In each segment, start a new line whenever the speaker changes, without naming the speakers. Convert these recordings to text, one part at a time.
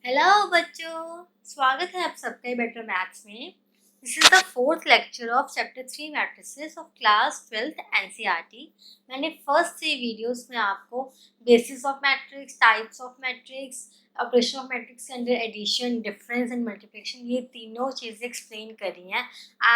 Hello बच्चों, स्वागत है आप सबका बेटर मैथ्स में। This is the fourth lecture of chapter 3 matrices of class 12th NCERT. मैंने फर्स्ट 3 वीडियोस में आपको basis of matrix, types of matrix, operation of matrix के अंदर एडिशन, डिफरेंस एंड मल्टीप्लिकेशन, ये तीनों चीज़ें एक्सप्लेन करी हैं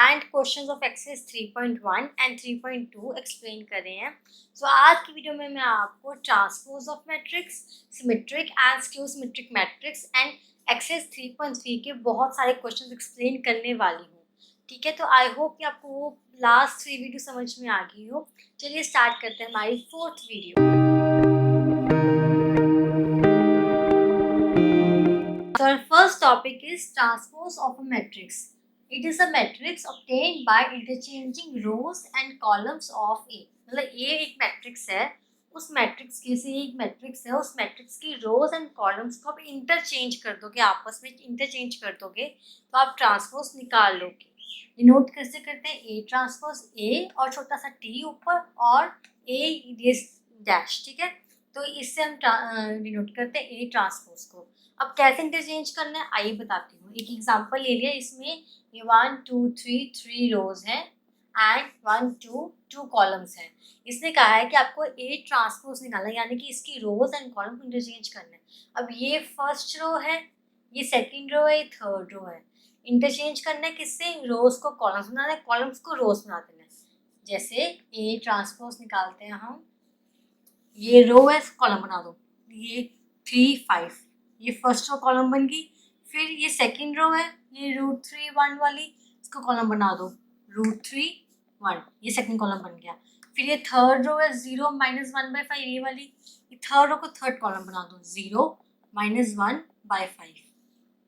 and questions of exercise 3.1 and 3.2 explain करे हैं। सो आज की वीडियो में मैं आपको transpose of matrix, symmetric and skew symmetric matrix and exercise 3.3 के बहुत सारे क्वेश्चंस एक्सप्लेन करने वाली हूँ। ठीक है, तो आई होप कि आपको वो लास्ट 3 वीडियो समझ में आ गई हो। चलिए स्टार्ट करते हैं हमारी 4th video. So our first topic is transpose of a matrix. It is a matrix obtained by interchanging rows and columns of A. मतलब A एक मैट्रिक्स है, उस मैट्रिक्स की से एक मैट्रिक्स है, उस मैट्रिक्स की रोज एंड कॉलम्स को आप इंटरचेंज कर दोगे, आपस में इंटरचेंज कर दोगे तो आप ट्रांसपोज निकाल लोगे। डिनोट कैसे करते हैं? A ट्रांसपोज A और छोटा सा T ऊपर और A डैश। ठीक है, तो इससे हम डिनोट करते हैं A ट्रांसपोज को। अब कैसे इंटरचेंज करना है आइए बताती हूँ। एक एग्जांपल ले लिया, इसमें ये 1 2 3 3 रोज हैं एंड 1 2 2 कॉलम्स हैं। इसने कहा है कि आपको ए ट्रांसपोज निकालना है, यानी कि इसकी रोज एंड कॉलम को इंटरचेंज करना है। अब ये फर्स्ट रो है, ये सेकंड रो है, ये थर्ड रो है। इंटरचेंज करना है किससे? रोज को कॉलम्स बनाना है, कॉलम्स को रोज बना देना है। जैसे ए ट्रांसपोज निकालते हैं हम, ये रो है, कॉलम बना दो, ये 3 5, ये फर्स्ट रो कॉलम बन गई। फिर ये सेकंड रो है, ये √3 1 वाली, इसको कॉलम बना दो, √3 1, ये सेकंड कॉलम बन गया। फिर ये थर्ड रो है 0 -1/5, ये वाली, ये थर्ड रो को थर्ड कॉलम बना दो, 0 -1/5।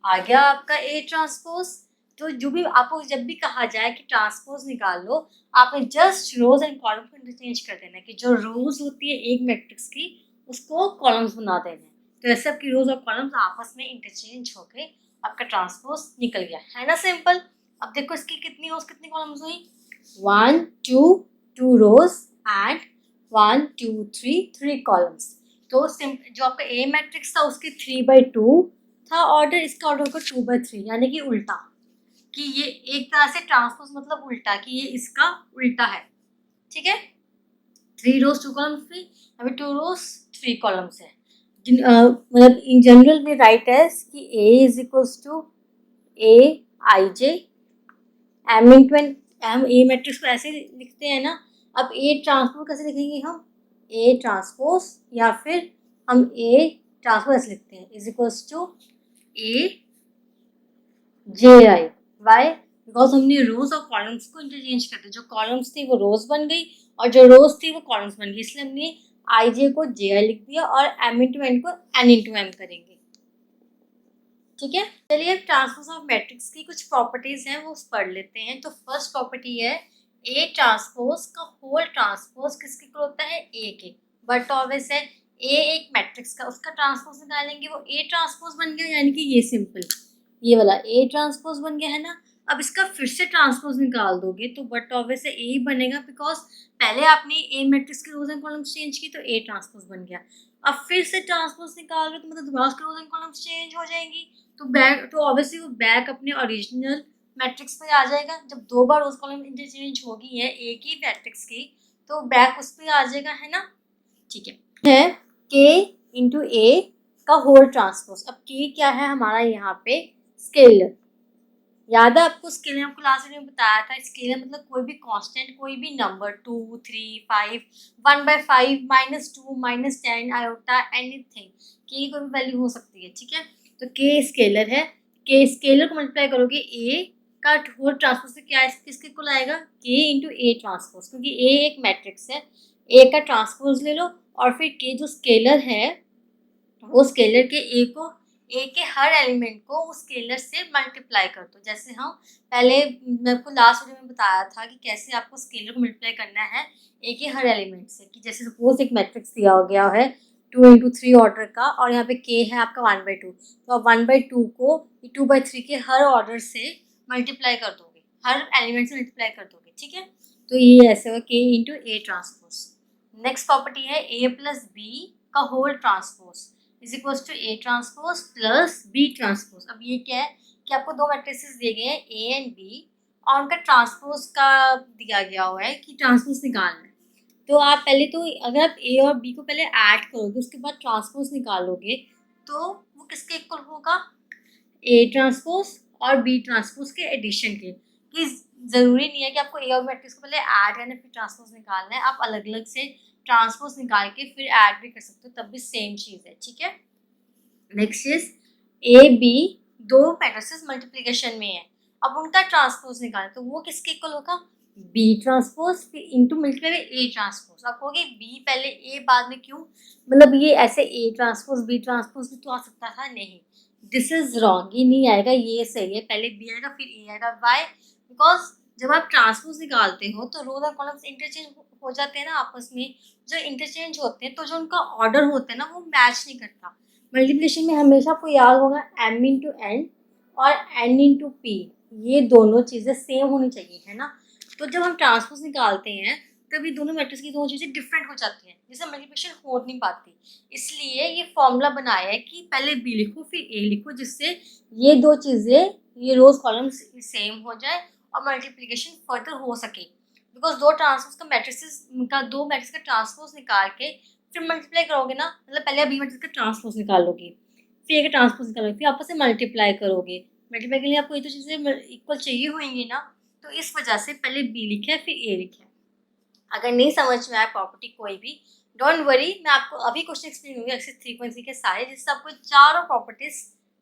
आ गया आपका ए ट्रांसपोज। तो जो भी आपको जब भी कहा जाए कि ट्रांसपोज निकाल लो, आपने जस्ट रोज एंड कॉलम को इंटरचेंज कर देना है कि जो रोज होती है एक मैट्रिक्स की उसको कॉलम्स बना देना है। तो ऐसे आपकी रोज और कॉलम्स आपस में इंटरचेंज होके आपका ट्रांसपोज निकल गया, है ना? सिंपल। अब देखो इसकी कितनी रोज कितनी कॉलम्स हुई, 1 2 2 रोज एंड 1 2 3 3 कॉलम्स। तो जो आपका ए मैट्रिक्स था उसके 3/2 था ऑर्डर, इसका ऑर्डर होगा 2/3, यानी कि उल्टा, कि ये एक तरह से ट्रांसपोज मतलब उल्टा, कि ये इसका उल्टा है। ठीक है, 3 रोज 2 कॉलम्स थी, अभी 2 रोज 3 कॉलम्स है। मतलब इन जनरल में राइट एज कि A is equals to A IJ M into n, हम ए मैट्रिक्स को ऐसे लिखते हैं ना। अब A ट्रांसपोज कैसे लिखेंगे हम? A ट्रांसपोज या फिर हम A ट्रांसपोज ऐसे लिखते हैं, is equals to A JI। Why? Because हमने रोज और कॉलम्स को इंटरचेंज कर दिया, जो कॉलम्स थी वो रोज बन गई और जो रोज थी वो कॉलम्स बन गई, इसलिए हमने IJ को JI लिख दिया और M इंटू एन को N इंटू M करेंगे। ठीक है, चलिए अब ट्रांसपोज ऑफ मैट्रिक्स की कुछ प्रॉपर्टीज हैं वो पढ़ लेते हैं। तो फर्स्ट प्रॉपर्टी है ए ट्रांसपोज का होल ट्रांसपोज किसके इक्वल होता है? ए के। बट ऑब्वियस है ए एक मैट्रिक्स का, उसका ट्रांसपोज निकालेंगे वो ए ट्रांसपोज बन गया, यानी कि ये सिंपल, ये वाला ए ट्रांसपोज बन गया, है ना? अब इसका फिर से ट्रांसपोज निकाल दोगे तो बट ऑब्वियस है ए ही बनेगा, बिकॉज पहले आपने ए मैट्रिक्स के रोज एंड कॉलम्स चेंज की तो ए ट्रांसपोज बन गया। अब फिर से ट्रांसपोज निकाल रहे तो मतलब दोबारा उसके रोज एंड कॉलम्स चेंज हो जाएंगी, तो बैक तो ऑब्वियसली वो बैक अपने ओरिजिनल मैट्रिक्स पे आ जाएगा। जब 2 बार रोज कॉलम इंटरचेंज होगी है एक ही मैट्रिक्स की तो बैक उस पे आ जाएगा, है ना? ठीक है के इंटू ए का होल ट्रांसपोज। अब के क्या है हमारा यहाँ पे? स्केलर। याद है आपको स्केलर, आपको लास्ट वीडियो में बताया था, स्केलर मतलब कोई भी कांस्टेंट, कोई भी नंबर 2 3 5 1/5 -2 -10 आयोटा एनीथिंग, के कोई भी वैल्यू हो सकती है। ठीक है, तो के स्केलर है, के स्केलर को मल्टीप्लाई करोगे ए का होल ट्रांसपोज से क्या किसके इक्वल आएगा? के इंटू ए ट्रांसपोज, क्योंकि ए एक मैट्रिक्स है, ए का ट्रांसपोज ले लो और फिर के जो स्केलर है वो स्केलर के ए के हर एलिमेंट को उस स्केलर से मल्टीप्लाई कर दो। जैसे हम पहले मैं आपको लास्ट वीडियो में बताया था कि कैसे आपको स्केलर को मल्टीप्लाई करना है ए के हर एलिमेंट से, कि जैसे सपोज एक मैट्रिक्स दिया हो गया है 2 इंटू 3 ऑर्डर का और यहाँ पे के है आपका 1/2, तो आप 1/2 को 2/3 के हर ऑर्डर से मल्टीप्लाई कर दोगे, हर एलिमेंट से मल्टीप्लाई कर दोगे। ठीक है, तो ये ऐसे होगा के into A transpose. Next property है ए प्लस बी का whole transpose. Is equals to A transpose plus B transpose. अब ये क्या है कि आपको दो मैट्रिसेस दिए गए हैं ए एंड बी और उनका ट्रांसपोज का दिया गया हुआ है कि ट्रांसपोज निकालना है। तो आप पहले तो अगर आप ए और बी को पहले ऐड करोगे उसके बाद ट्रांसपोज निकालोगे तो वो किसके इक्वल होगा, ए ट्रांसपोज और बी ट्रांसपोज के एडिशन के। कि ज़रूरी नहीं है कि आपको ए और मैट्रिक्स को पहले ऐड करना फिर ट्रांसपोज निकालना है, आप अलग अलग से ट्रांसपोज निकाल के फिर ऐड भी कर सकते हो, तब भी सेम चीज़ है। ठीक है, नेक्स्ट इज ए बी दो मैट्रिसेस मल्टीप्लिकेशन में है, अब उनका ट्रांसपोज निकालें तो वो किसके इक्वल होगा, बी ट्रांसपोज फिर इंटू मल्टीप्लाई ए ट्रांसपोज। आप कहोगे बी पहले ए बाद में क्यों, मतलब ये ऐसे ए ट्रांसपोज बी ट्रांसपोज भी तो आ सकता था, नहीं, दिस इज रॉन्ग, ये नहीं आएगा, ये सही है, पहले बी आएगा फिर ए आएगा। वाई, बिकॉज जब आप ट्रांसपोज निकालते हो तो रोज और कॉलम्स इंटरचेंज हो जाते हैं ना आपस में, जो इंटरचेंज होते हैं तो जो उनका ऑर्डर होता है ना वो मैच नहीं करता। मल्टीप्लिकेशन में हमेशा आपको याद होगा एम इंटू एन और एन इंटू पी, ये दोनों चीज़ें सेम होनी चाहिए, है ना। तो जब हम ट्रांसपोज निकालते हैं तभी दोनों मैट्रिक्स की दोनों चीज़ें डिफरेंट हो जाती हैं, जिससे मल्टीप्लिकेशन हो नहीं पाती। इसलिए ये फॉर्मूला बनाया है कि पहले बी लिखो फिर ए लिखो, जिससे ये दो चीज़ें, ये रोज कॉलम्स सेम हो जाए और मल्टीप्लिकेशन फर्दर हो सके। बिकॉज दो ट्रांसपोज का दो मैट्रिक्स का ट्रांसपोज निकाल के फिर मल्टीप्लाई करोगे ना, मतलब पहले बी मैट्रिक्स का ट्रांसपोज निकालोगे फिर ए का ट्रांसपोज निकालोगे फिर आपस में मल्टीप्लाई करोगे। मल्टीप्लाई के लिए आपको ये तो चीज़ें इक्वल चाहिए होंगी ना, तो इस वजह से पहले बी लिखा है फिर ए लिखा है। अगर नहीं समझ में आया प्रॉपर्टी कोई भी, डोंट वरी, मैं आपको अभी क्वेश्चन एक्सप्लेन करूंगी एक्सरसाइज 3.3 के सारे, जिससे आपको चारों प्रॉपर्टीज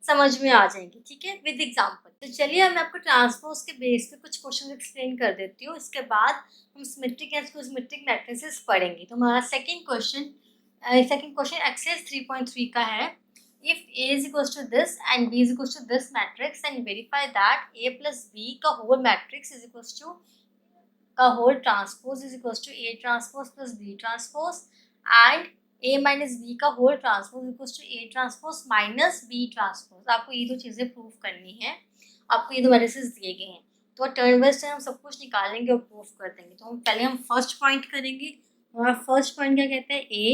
समझ में आ जाएंगी। ठीक है, विद एग्जांपल। तो चलिए मैं आपको ट्रांसपोज के बेस पे कुछ क्वेश्चन एक्सप्लेन कर देती हूँ, इसके बाद हम सिमेट्रिक एंड सिमेट्रिक मैट्रिसेस पढ़ेंगे। तो हमारा सेकंड क्वेश्चन एक्सरसाइज 3.3 का है, if A is equals to this and B is equals to this matrix, then verify that A plus B का whole matrix is equals to का whole transpose is equals to A transpose plus B transpose and A minus B का whole transpose is equals to A transpose minus B transpose। आपको ये दो चीज़ें proof करनी है, आपको ये दो मैट्रिसेस दिए गए हैं, तो टर्न बाय टर्न हम सब कुछ निकालेंगे और प्रूफ कर देंगे। तो हम फर्स्ट पॉइंट करेंगे। हमारा फर्स्ट पॉइंट क्या कहता है, A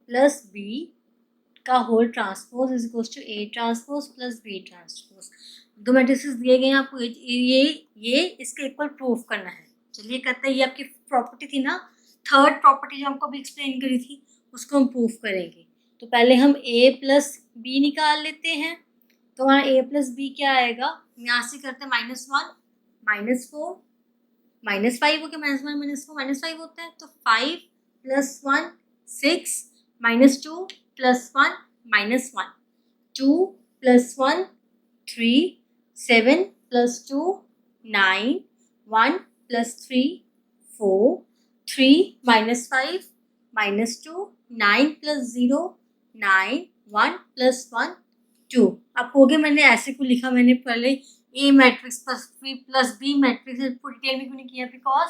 प्लस बी का whole transpose is equal to A transpose plus B transpose. दो मैट्रिसेस दिए गए हैं आपको, ये इसके इक्वल प्रूफ करना है। चलिए करते हैं, ये आपकी प्रॉपर्टी थी ना, थर्ड प्रॉपर्टी जो हमको अभी एक्सप्लेन करी थी उसको हम प्रूफ करेंगे। तो पहले हम ए प्लस बी निकाल लेते हैं। तो हमारा ए प्लस बी क्या आएगा, यहाँ से करते हैं -1 -4 -5 हो गया, -1 -4 -5 होता है, तो 5 + 1 6 -2 + 1 -1 2 + 1 3 7 + 2 9 1 + 3 4 3 -5 -2 9 + 0 9 1 + 1 2। आप हो गए, मैंने ऐसे को लिखा, मैंने पहले ए मैट्रिक्स प्लस बी मैट्रिक्स पूरी डिटेल में क्यों नहीं किया, बिकॉज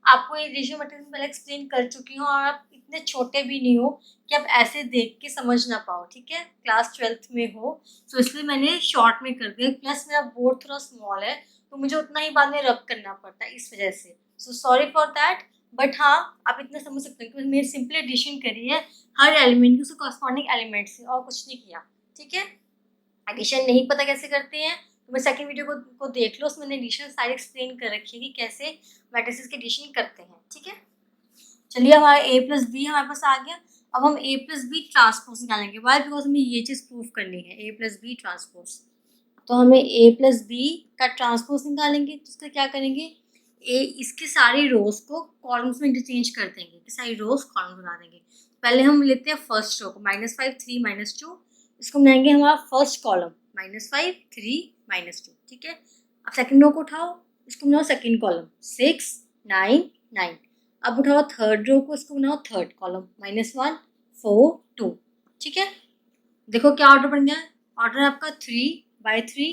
आपको ये रेशियो मैट्रिक्स पहले एक्सप्लेन कर चुकी हूँ और आप इतने छोटे भी नहीं हो कि आप ऐसे देख के समझ ना पाओ। ठीक है, क्लास 12th में हो, तो इसलिए मैंने शॉर्ट में कर दिया, प्लस मेरा बोर्ड थोड़ा स्मॉल है तो मुझे उतना ही बाद में रब करना पड़ता है, इस वजह से so sorry for that. But हाँ, आप इतना समझ सकते हैं कि मैंने सिंपली एडिशन करी है हर एलिमेंट की उसके कॉरस्पॉन्डिंग एलिमेंट से, और कुछ नहीं किया। ठीक है, एडिशन नहीं पता कैसे करते हैं तो मैं सेकंड वीडियो को देख लो, उसमें एडिशन सारी एक्सप्लेन कर रखी है कि कैसे मैट्रिसेस के एडिशन करते हैं। ठीक है, चलिए हमारा ए प्लस बी हमारे पास आ गया। अब हम ए प्लस बी ट्रांसपोज निकालेंगे, वाई, बिकॉज हमें ये चीज़ प्रूफ करनी है, ए प्लस बी ट्रांसपोज। तो हमें ए प्लस बी का ट्रांसपोज निकालेंगे, तो उसका क्या करेंगे, इसके सारी रोज को कॉलम्स में इंटरचेंज कर देंगे, सारी रोज कॉलम बना देंगे। पहले हम लेते हैं फर्स्ट रो को, -5 3 -2, इसको बनाएंगे हमारा फर्स्ट कॉलम, -5 3 -2। ठीक है, अब सेकंड रो को उठाओ, इसको बनाओ सेकंड कॉलम, 6 9 9। अब उठाओ थर्ड रो को, इसको बनाओ थर्ड कॉलम, -1 4 2। ठीक है, देखो क्या ऑर्डर बन गया, ऑर्डर आपका 3/3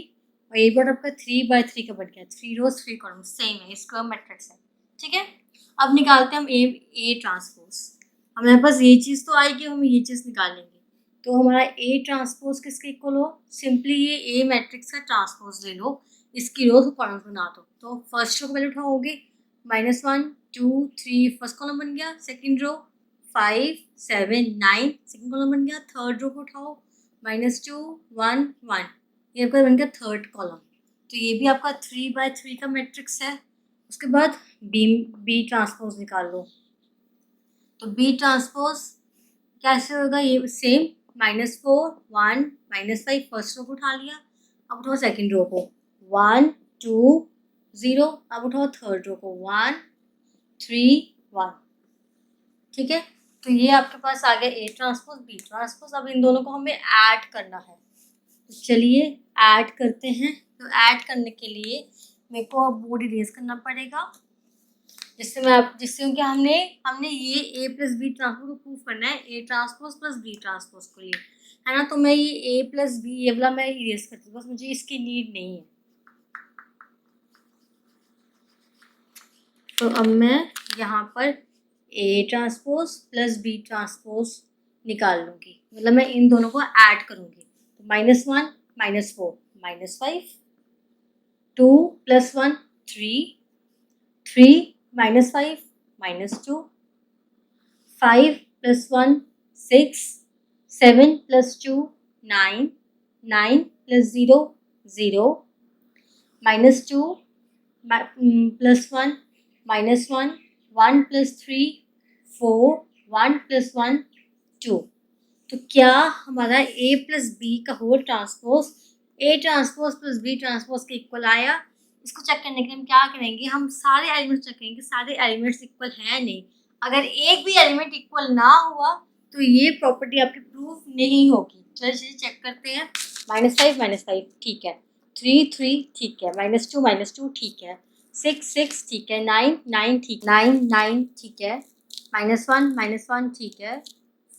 और ये बोर्ड आपका 3/3 का बन गया, 3 रोज 3 कॉलम, सेम है, स्क्वायर मैट्रिक्स है। ठीक है, अब निकालते हैं हम ए ट्रांसपोज। हमारे पास ये चीज़ तो आएगी, हम ये चीज़ निकालेंगे। तो हमारा ए ट्रांसपोज किसके इक्वल हो, सिंपली ये ए मैट्रिक्स का ट्रांसपोज ले लो, इसकी रो को कॉलम बना दो। तो फर्स्ट रो को पहले उठाओगे, -1 2 3 फर्स्ट कॉलम बन गया, सेकंड रो 5 7 9 सेकंड कॉलम बन गया, थर्ड रो को उठाओ -2 1 1, ये आपका बन गया थर्ड कॉलम। तो ये भी आपका 3/3 का मैट्रिक्स है। उसके बाद बी ट्रांसपोज निकाल लो। तो बी ट्रांसपोज कैसे होगा, ये सेम -4 1 -5 फर्स्ट रो को उठा लिया, अब उठाओ सेकंड रो को 1 2 0, अब उठाओ थर्ड रो को 1 3 1। ठीक है, तो ये आपके पास आ गया ए ट्रांसपोज बी ट्रांसपोज। अब इन दोनों को हमें ऐड करना है, तो चलिए ऐड करते हैं। तो ऐड करने के लिए मेरे को अब बोर्ड इरेज करना पड़ेगा, जिससे क्योंकि हमने ये ए प्लस बी ट्रांसपोज को प्रूव करना है, A transpose plus B transpose को लिए, है ना। तो मैं ये ए प्लस बी ये वाला मैं इरेज करती हूँ, बस मुझे इसकी नीड नहीं है। तो अब मैं यहाँ पर A transpose plus B transpose निकाल लूँगी, मतलब मैं इन दोनों को ऐड करूँगी। तो -1 -4 -5, 2 + 1 3 3 -5 -2, 5 + 1 6 7 + 2 9 9 + 0 0, -2 + 1 -1 1 + 3 4 1 + 1 2। तो क्या हमारा ए प्लस बी का whole transpose A transpose plus B transpose के इक्वल आया? इसको चेक करने के लिए हम क्या करेंगे, हम सारे एलिमेंट्स चेक करेंगे, सारे एलिमेंट्स इक्वल है नहीं। अगर एक भी एलिमेंट इक्वल ना हुआ तो ये प्रॉपर्टी आपकी प्रूव नहीं होगी। चलिए चेक करते हैं। -5 -5 ठीक है, 3 3 ठीक है, -2 -2 ठीक है, 6 6 ठीक है, 9 9 ठीक 9 9 ठीक है, -1 -1 ठीक है,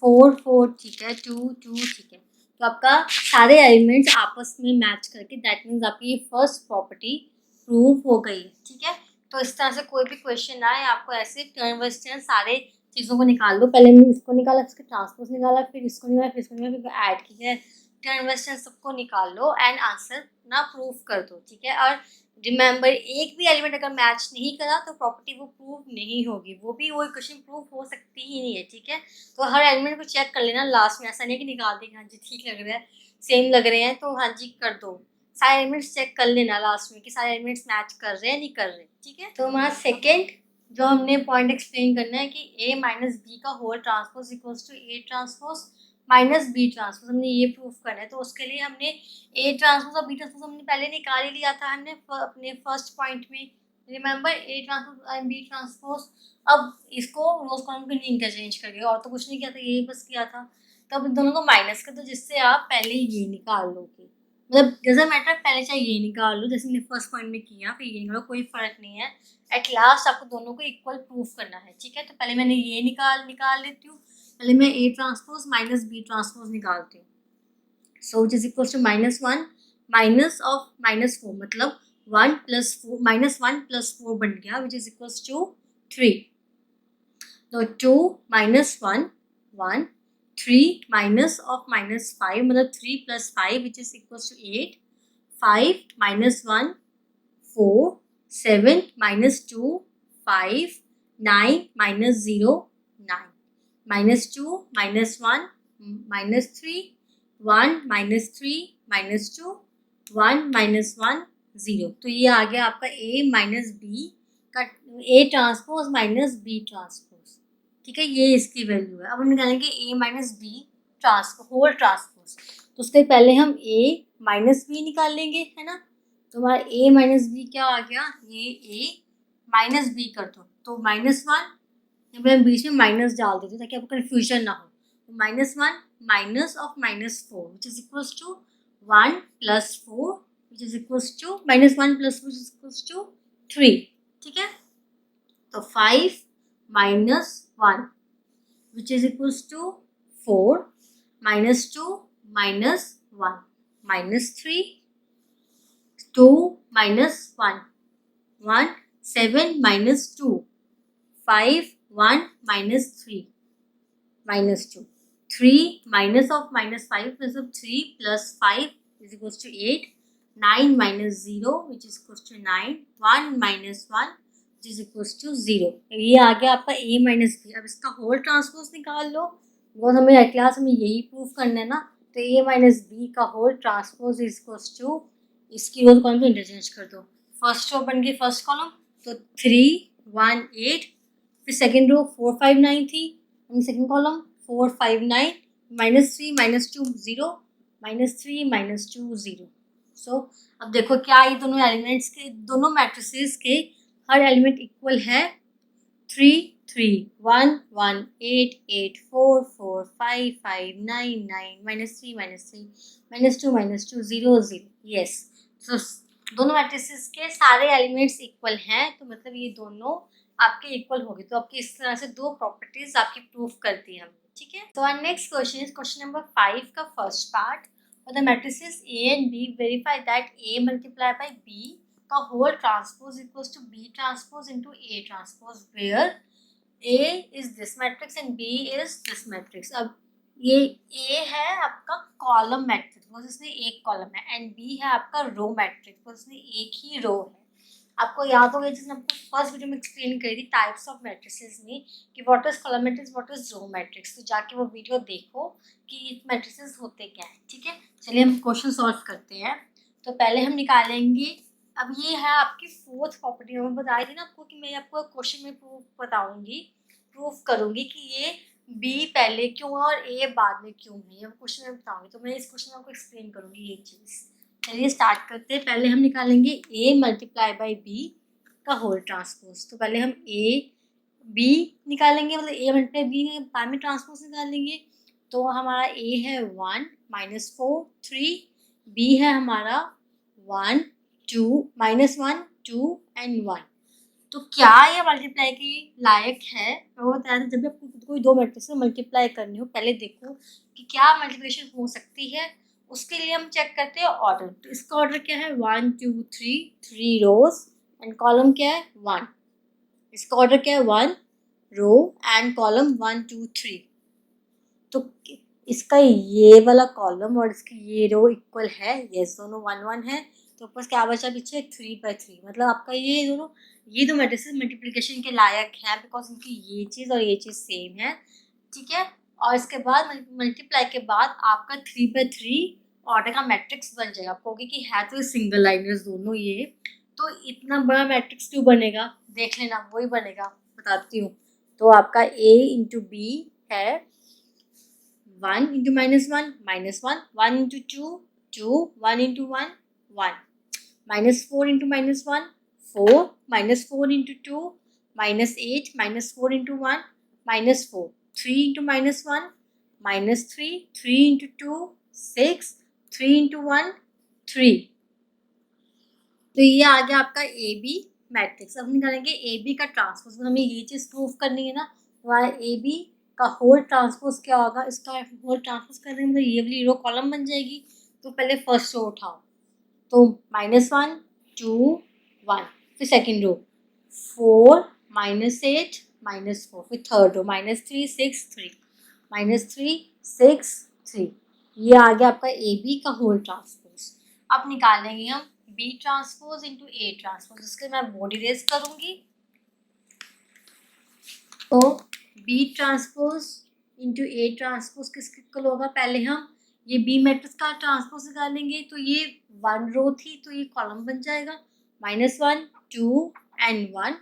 4 4 ठीक है, 2 2 ठीक है। तो आपका सारे एलिमेंट्स आपस में मैच करके दैट मीन्स आपकी फर्स्ट प्रॉपर्टी प्रूव हो गई है। ठीक है, तो इस तरह से कोई भी क्वेश्चन आए आपको ऐसे टर्न बाय टर्न सारे चीज़ों को निकाल दो। पहले मैंने इसको निकाला, फिर ट्रांसपोज निकाला, फिर इसको निकाला, फिर इसको निकाला, फिर ऐड किया, टर्न बाय टर्न सबको निकाल लो एंड आंसर ना प्रूव कर दो। ठीक है, और रिमेंबर एक भी एलिमेंट अगर मैच नहीं करा तो प्रॉपर्टी वो प्रूव नहीं होगी, वो क्वेश्चन प्रूव हो सकती ही नहीं है। ठीक है, तो हर एलिमेंट को चेक कर लेना लास्ट में, ऐसा नहीं कि निकाल देंगे हाँ जी ठीक लग रहा है, सेम लग रहे हैं तो हाँ जी कर दो। सारे एलिमेंट्स चेक कर लेना लास्ट में कि सारे एलिमेंट्स मैच कर रहे हैं नहीं कर रहे। ठीक है, तो हमारा सेकेंड जो हमने पॉइंट एक्सप्लेन करना है कि ए माइनस बी का whole transpose equals to A transpose minus B transpose, हमने ये प्रूफ करना है। तो उसके लिए हमने ए ट्रांसपोज और बी ट्रांसपोज हमने पहले निकाल ही लिया था हमने अपने फर्स्ट पॉइंट में, remember A transpose and B transpose. अब इसको रोज कॉलम के लिए इंटरचेंज कर दिया, और तो कुछ नहीं किया था, यही बस किया था। तब इन दोनों को माइनस कर दो, जिससे आप पहले ये निकाल लोगे, मतलब डजंट मैटर, पहले चाहे ये निकाल लो जैसे मैंने फर्स्ट पॉइंट में किया, फिर ये निकालो, कोई फर्क नहीं है। एट लास्ट आपको दोनों को इक्वल प्रूफ करना है। ठीक है, तो पहले मैंने ये निकाल लेती हूँ, पहले मैं a transpose minus B transpose निकालती हूँ। So which is equal to -1 minus of -4, मतलब 1 + 4 -1 + 4 बन गया, विच इज इक्वल टू 3। तो 2 -1 1, 3 माइनस ऑफ -5 मतलब 3 + 5 विच इज इक्वल टू 8, 5 -1 4, 7 -2 5, 9 -0 9, -2 -1 -3 1 -3 -2 1 -1 0। तो ये आ गया आपका ए माइनस बी का a transpose minus B transpose. ठीक है, ये इसकी वैल्यू है। अब हम निकालेंगे a minus B transpose whole transpose, तो उसके पहले हम ए माइनस बी निकाल लेंगे, है ना। तो हमारा ए माइनस बी क्या आ गया, ये ए माइनस बी कर दो, तो -1 मैं बीच में माइनस डाल देती हूँ ताकि आपको कन्फ्यूजन ना हो। तो -1 minus of -4 which is equals to 1 + 4 which is equals to -1 + 4 which is equals to 3। ठीक है, तो 5 - 1 which is equals to 4 -2 -1 -3 2 -1 1 7 -2 5 1 -3 -2 3 minus of -5 मतलब 3 + 5 is equals to 8, 9 - 0 which is equals to 9, 1 - 1 which is equals to 0। ये आ गया आपका a minus B. अब इसका होल ट्रांसपोज निकाल लो, बिकॉज हमें एट लास्ट हमें यही प्रूफ करना है ना तो ए माइनस बी का whole transpose is equals to, इसकी रो कॉलम को इंटरचेंज कर दो। फर्स्ट रो बन गई फर्स्ट कॉलम, तो 3 1 8, फिर सेकेंड रो 4 5 9 थी, सेकेंड कॉलम 4 5 9 -3 -2 0 -3 -2 0। सो अब देखो क्या ये दोनों एलिमेंट्स के, दोनों मैट्रिसेस के हर एलिमेंट इक्वल है। 3 3 1 1 8 8 4 4 5 5 9 9 -3 -2 -2 0 0। यस, तो दोनों मैट्रिसेस के सारे एलिमेंट्स इक्वल हैं, तो मतलब ये दोनों आपके इक्वल होंगे। तो आपकी इस तरह से दो प्रॉपर्टीज आपकी प्रूफ करती है हमने, ठीक है। तो our next question is question number 5 का first part. For the matrices A and B, verify that A multiplied by B का whole transpose equals to B transpose into A transpose, where A is this matrix and B is this matrix। अब ये A है आपका column matrix, बस इसमें एक column है, and B है आपका रो मैट्रिक्स, बस इसमें एक ही रो है। आपको याद होगा जिसने आपको फर्स्ट वीडियो में एक्सप्लेन करी थी टाइप्स ऑफ मैट्रिसेस में कि what is column matrix, what is row matrix, तो जाके वो वीडियो देखो कि मैट्रिसेस होते क्या है, ठीक है। चलिए हम क्वेश्चन सॉल्व करते हैं। तो पहले हम निकालेंगे, अब ये है आपकी फोर्थ प्रॉपर्टी, मैं बताई थी ना आपको कि मैं आपको क्वेश्चन में प्रूफ करूंगी कि ये बी पहले क्यों है और ए बाद में क्यों है, ये क्वेश्चन में बताऊंगी। तो मैं इस क्वेश्चन में आपको एक्सप्लेन करूंगी ये चीज़। चलिए स्टार्ट करते हैं। पहले हम निकालेंगे a मल्टीप्लाई बाई बी का होल ट्रांसपोज। तो पहले हम a b निकालेंगे, मतलब a मल्टीप्लाई बी बाद में ट्रांसपोज निकालेंगे। तो हमारा a है 1 -4 3, b है हमारा 1 2 -1 2 एंड 1। तो क्या ये मल्टीप्लाई की लायक है? वो बता रहे जब भी आपको कोई दो मैट्रिक्स में मल्टीप्लाई करनी हो, पहले देखो कि क्या मल्टीप्लिकेशन हो सकती है। उसके लिए हम चेक करते हैं ऑर्डर। तो इसका ऑर्डर क्या है 1 2 3, 3 रोज एंड कॉलम क्या है 1। इसका ऑर्डर क्या है 1 रो एंड कॉलम 1 2 3। तो इसका ये वाला कॉलम और इसकी ये रो इक्वल है, यस दोनों 1 1 है। तो ऊपर क्या बचा पीछे 3 बाई 3, मतलब आपका ये दो मैट्रिसेस मल्टीप्लिकेशन के लायक है बिकॉज इनकी ये चीज़ और ये चीज़ सेम है, ठीक है। और इसके बाद मल्टीप्लाई के बाद आपका 3 बाई 3 ऑर्डर का मैट्रिक्स बन जाएगा। आप कहोगे कि है तो सिंगल लाइनर्स दोनों ये, तो इतना बड़ा मैट्रिक्स क्यों बनेगा, देख लेना वही बनेगा, बताती हूँ। तो आपका A इंटू बी है 1 into -1 -1, 1 into 2 2, 1 into 1 1, -4 into -1 4, -4 into 2 -8, -4 into 1 -4, 3 into -1 -3, 3 into 2 6, 3 into 1 3। तो ये आ गया आपका ए बी मैट्रिक्स। अब हम निकालेंगे ए बी का ट्रांसपोज। हमें ये चीज़ प्रूफ करनी है ना, हमारा ए बी का होल ट्रांसपोज क्या होगा, इसका होल ट्रांसपोज करने में ये वाली रो कॉलम बन जाएगी। तो पहले फर्स्ट रो उठाओ, तो -1 2 1, फिर सेकेंड रो 4 -8 -4, फिर थर्ड रो -3 6 3, -3 6 3। ये आ गया आपका ए बी का होल ट्रांसपोज। अब निकालेंगे हम B transpose into A transpose. इसके मैं बॉडी रेज करूंगी, तो B transpose into A transpose किसके इक्वल होगा। पहले हम ये बी मैट्रिक्स का ट्रांसपोज निकालेंगे, तो ये 1 रो थी तो ये कॉलम बन जाएगा -1 2 एंड 1,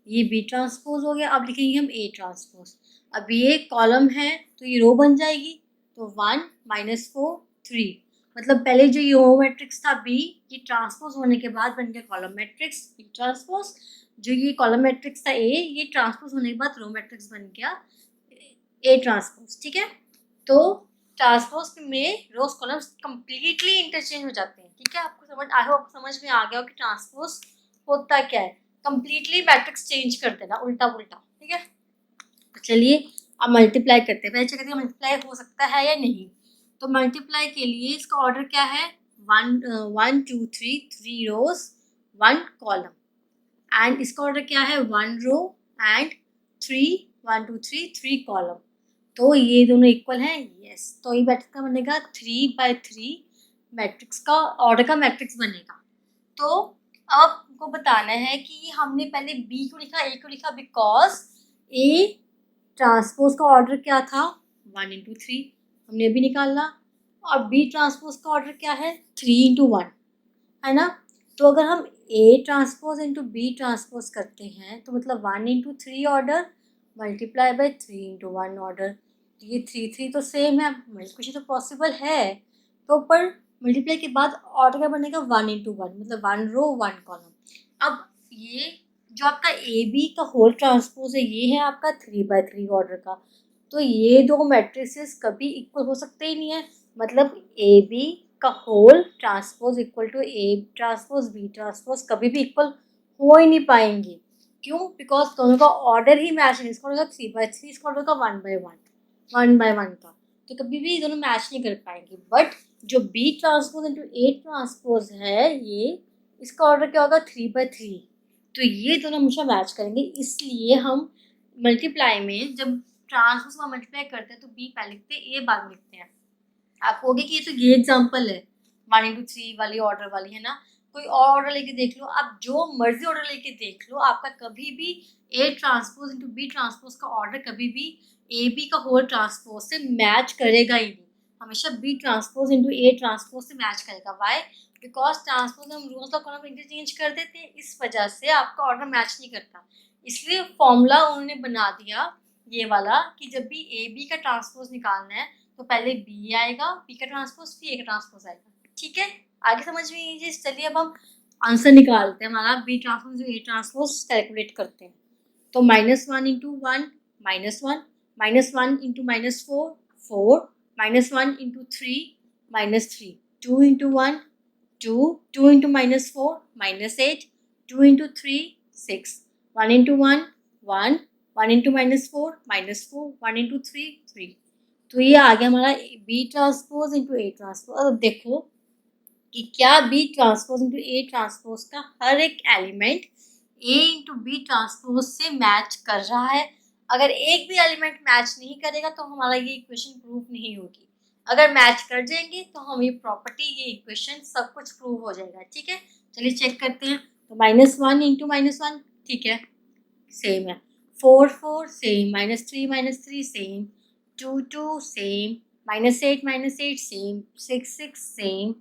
ये बी ट्रांसपोज हो गया। अब लिखेंगे हम ए ट्रांसपोज। अब ये कॉलम है तो ये रो बन जाएगी, तो 1 -4 3, मतलब पहले जो ये रो मैट्रिक्स था बी, ये ट्रांसपोज होने के बाद बन गया कॉलम मैट्रिक्स बी ट्रांसपोज। जो ये कॉलम मैट्रिक्स था ए, ये ट्रांसपोज होने के बाद रो मैट्रिक्स बन गया ए ट्रांसपोज, ठीक है। तो ट्रांसपोज में रोज कॉलम्स कंप्लीटली इंटरचेंज हो जाते हैं, ठीक है। आपको समझ, आई होप समझ में आ गया हो कि ट्रांसपोज होता क्या है, कंप्लीटली मैट्रिक्स चेंज कर देना उल्टा पुल्टा, ठीक है। तो चलिए अब मल्टीप्लाई करते हैं। पहले चेक करते हैं मल्टीप्लाई हो सकता है या नहीं। तो मल्टीप्लाई के लिए इसका ऑर्डर क्या है 1 2 3, 3 रोज 1 कॉलम, एंड इसका ऑर्डर क्या है 1 रो एंड 3 1 2 3 3 कॉलम। तो ये दोनों इक्वल हैं, यस। तो ये मैट्रिक्स का बनेगा 3 बाई 3 मैट्रिक्स का ऑर्डर का मैट्रिक्स बनेगा। तो अब आपको बताना है कि हमने पहले बी को लिखा ए को लिखा बिकॉज ए ट्रांसपोज का ऑर्डर क्या था 1 इंटू 3, हमने भी निकाला। और बी ट्रांसपोज का ऑर्डर क्या है 3/1 है ना। तो अगर हम A transpose into B transpose करते हैं तो मतलब 1/3 ऑर्डर मल्टीप्लाई बाई 3/1 ऑर्डर। तो ये 3 तो सेम है, मल्टीप्लिकेशन तो पॉसिबल है। तो पर मल्टीप्लाई के बाद ऑर्डर क्या बनेगा 1/1 मतलब 1 रो 1 कॉलम। अब ये जो आपका ए बी का होल ट्रांसपोज है ये है आपका 3/3 ऑर्डर का। तो ये दो मैट्रिसेस कभी इक्वल हो सकते ही नहीं है, मतलब ए बी का whole transpose equal to A transpose B transpose कभी भी इक्वल हो ही नहीं पाएंगी। क्यों? बिकॉज दोनों का ऑर्डर ही मैच नहीं, इसका ऑर्डर 3/3, इसका ऑर्डर का 1/1 का, तो कभी भी दोनों मैच नहीं कर पाएंगे। बट जो B transpose into A transpose है ये, इसका ऑर्डर क्या होगा 3/3, तो ये दोनों हमेशा मैच करेंगे। इसलिए हम मल्टीप्लाई में जब ट्रांसपोज का मल्टीप्लाई करते हैं तो बी पहले लिखते हैं, ए बाद में लिखते हैं। आप कहोगे कि ये तो ये एग्जांपल है 1/3 वाली ऑर्डर वाली है ना, कोई और ऑर्डर लेके देख लो, आप जो मर्जी ऑर्डर लेके देख लो, आपका कभी भी A transpose into B transpose का ऑर्डर कभी भी ए बी का होल ट्रांसपोज से मैच करेगा ही नहीं। हमेशा B transpose into A transpose से मैच करेगा। वाई? बिकॉज ट्रांसपोज हम रूल्स ऑफ कॉलम इंटरचेंज कर देते हैं, इस वजह से आपका ऑर्डर मैच नहीं करता। इसलिए फॉर्मूला उन्होंने बना दिया ये वाला कि जब भी ए बी का ट्रांसपोज निकालना है तो पहले बी आएगा, बी का ट्रांसपोज फिर ए का ट्रांसपोज आएगा। ठीक है, आगे समझ में लीजिए। चलिए अब हम आंसर निकालते हैं, हमारा B transpose A transpose calculate करते हैं। तो -1 into 1 -1, -1 into -4 4, -1 into 3 -3, 2 into 1 2, 2 into -4 -8, 2 into 3 6, 1 into 1 1, 1 into -4 -4, 1 into 3 3। तो ये आ गया हमारा B transpose into A transpose. अब देखो कि क्या B transpose into A transpose का हर एक एलिमेंट ए इंटू बी ट्रांसपोज से मैच कर रहा है। अगर एक भी एलिमेंट मैच नहीं करेगा तो हमारा ये इक्वेशन प्रूव नहीं होगी। अगर मैच कर जाएंगे तो हम ये प्रॉपर्टी, ये इक्वेशन सब कुछ प्रूव हो जाएगा। ठीक है, चलिए चेक करते हैं। तो -1 इंटू -1 ठीक है, सेम है। 4 4 same, -3 -3 same, 2 2 same, -8 -8 same, 6 6 same,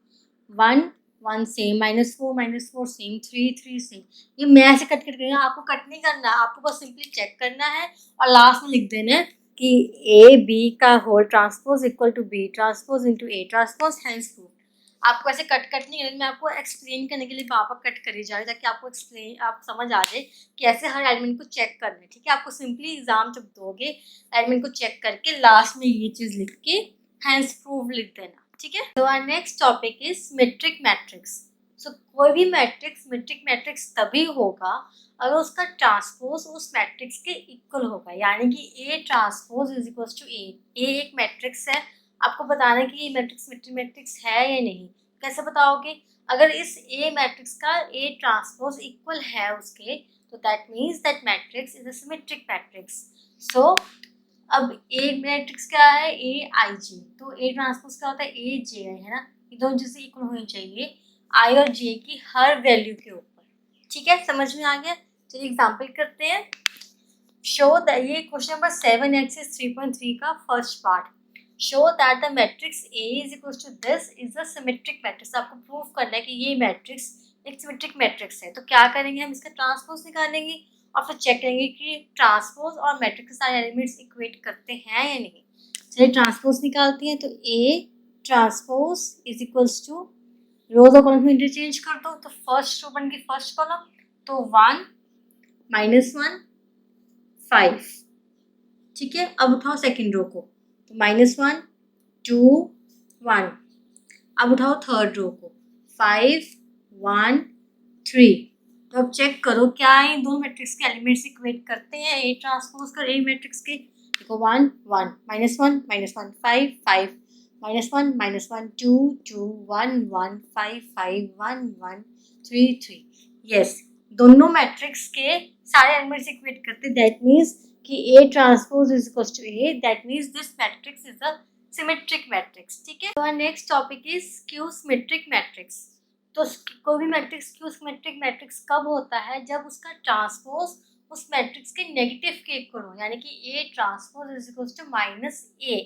1 1 same, -4 -4 same, 3 3 same. ये मैं ऐसे कट करेगा, आपको कट नहीं करना, आपको बस सिंपली चेक करना है और लास्ट में लिख देना है कि ए बी का whole transpose equal to B transpose into A transpose, hence proof. आपको ऐसे कट नहीं करना, मैं आपको एक्सप्लेन करने के लिए पापा कट करी जा रही है ताकि आपको एक्सप्लेन आप समझ आ जाए कि ऐसे हर एलिमेंट को चेक करना है। ठीक है, आपको सिंपली एग्जाम जब दोगे एलिमेंट को चेक करके लास्ट में ये चीज़ लिख के हैंस प्रूफ लिख देना। ठीक है, तो our next topic is symmetric matrix. So कोई भी मैट्रिक्स सिमेट्रिक मैट्रिक्स तभी होगा अगर उसका ट्रांसपोज उस मैट्रिक्स के इक्वल होगा, यानी कि ए transpose is equal to a. A एक मैट्रिक्स है, आपको बताना है कि ये मैट्रिक्स सिमेट्रिक मैट्रिक्स है या नहीं। कैसे बताओगे? अगर इस ए मैट्रिक्स का ए ट्रांसपोज इक्वल है उसके, तो that means that matrix is a symmetric matrix. So अब ए मैट्रिक्स क्या है ए आई जे, तो ए ट्रांसपोज क्या होता है ए जे आई, है ना। ये दोनों चीजें इक्वल होनी चाहिए आई और जे की हर वैल्यू के ऊपर। ठीक है, समझ में आ गया। चलिए एग्जांपल करते हैं। शो दैट, ये क्वेश्चन नंबर 7 एक्सिस 3.3 का first part. Show that the matrix A is equal to this is a symmetric matrix. आपको प्रूव करना है कि ये मैट्रिक्स एक सिमेट्रिक मैट्रिक्स है। तो क्या करेंगे, हम इसका ट्रांसपोज निकालेंगे और फिर चेक करेंगे कि ट्रांसपोज और मैट्रिक्स के सारे एलिमेंट्स इक्वेट करते हैं या नहीं। चलिए ट्रांसपोज निकालती हैं। तो ए transpose is equals to, rows और कॉलम इंटरचेंज कर दो, तो फर्स्ट रो बन गई फर्स्ट कॉलम, तो 1 -1 5। ठीक है, अब उठाओ सेकेंड रो को, तो -1 2 1। अब उठाओ थर्ड रो को, 5 1 3। तो अब चेक करो क्या ये दो मैट्रिक्स के एलिमेंट्स इक्वेट करते हैं ए ट्रांसपोज कर ए मैट्रिक्स के। देखो 1 1 -1 -1 5 5, -1 -1 2 2 1 1 5 5 1 1 3 3। यस, दोनों मैट्रिक्स के सारे एलिमेंट्स इक्वेट करते, दैट मीन्स कि ए transpose is equal to A, that means this matrix is a symmetric matrix. ठीक है, तो next topic is skew symmetric matrix. तो कोई भी मैट्रिक्स स्क्यू सिमेट्रिक मैट्रिक्स कब होता है, जब उसका ट्रांसपोज उस मैट्रिक्स के नेगेटिव के इक्वल हो, यानी कि ए transpose is equal to -a।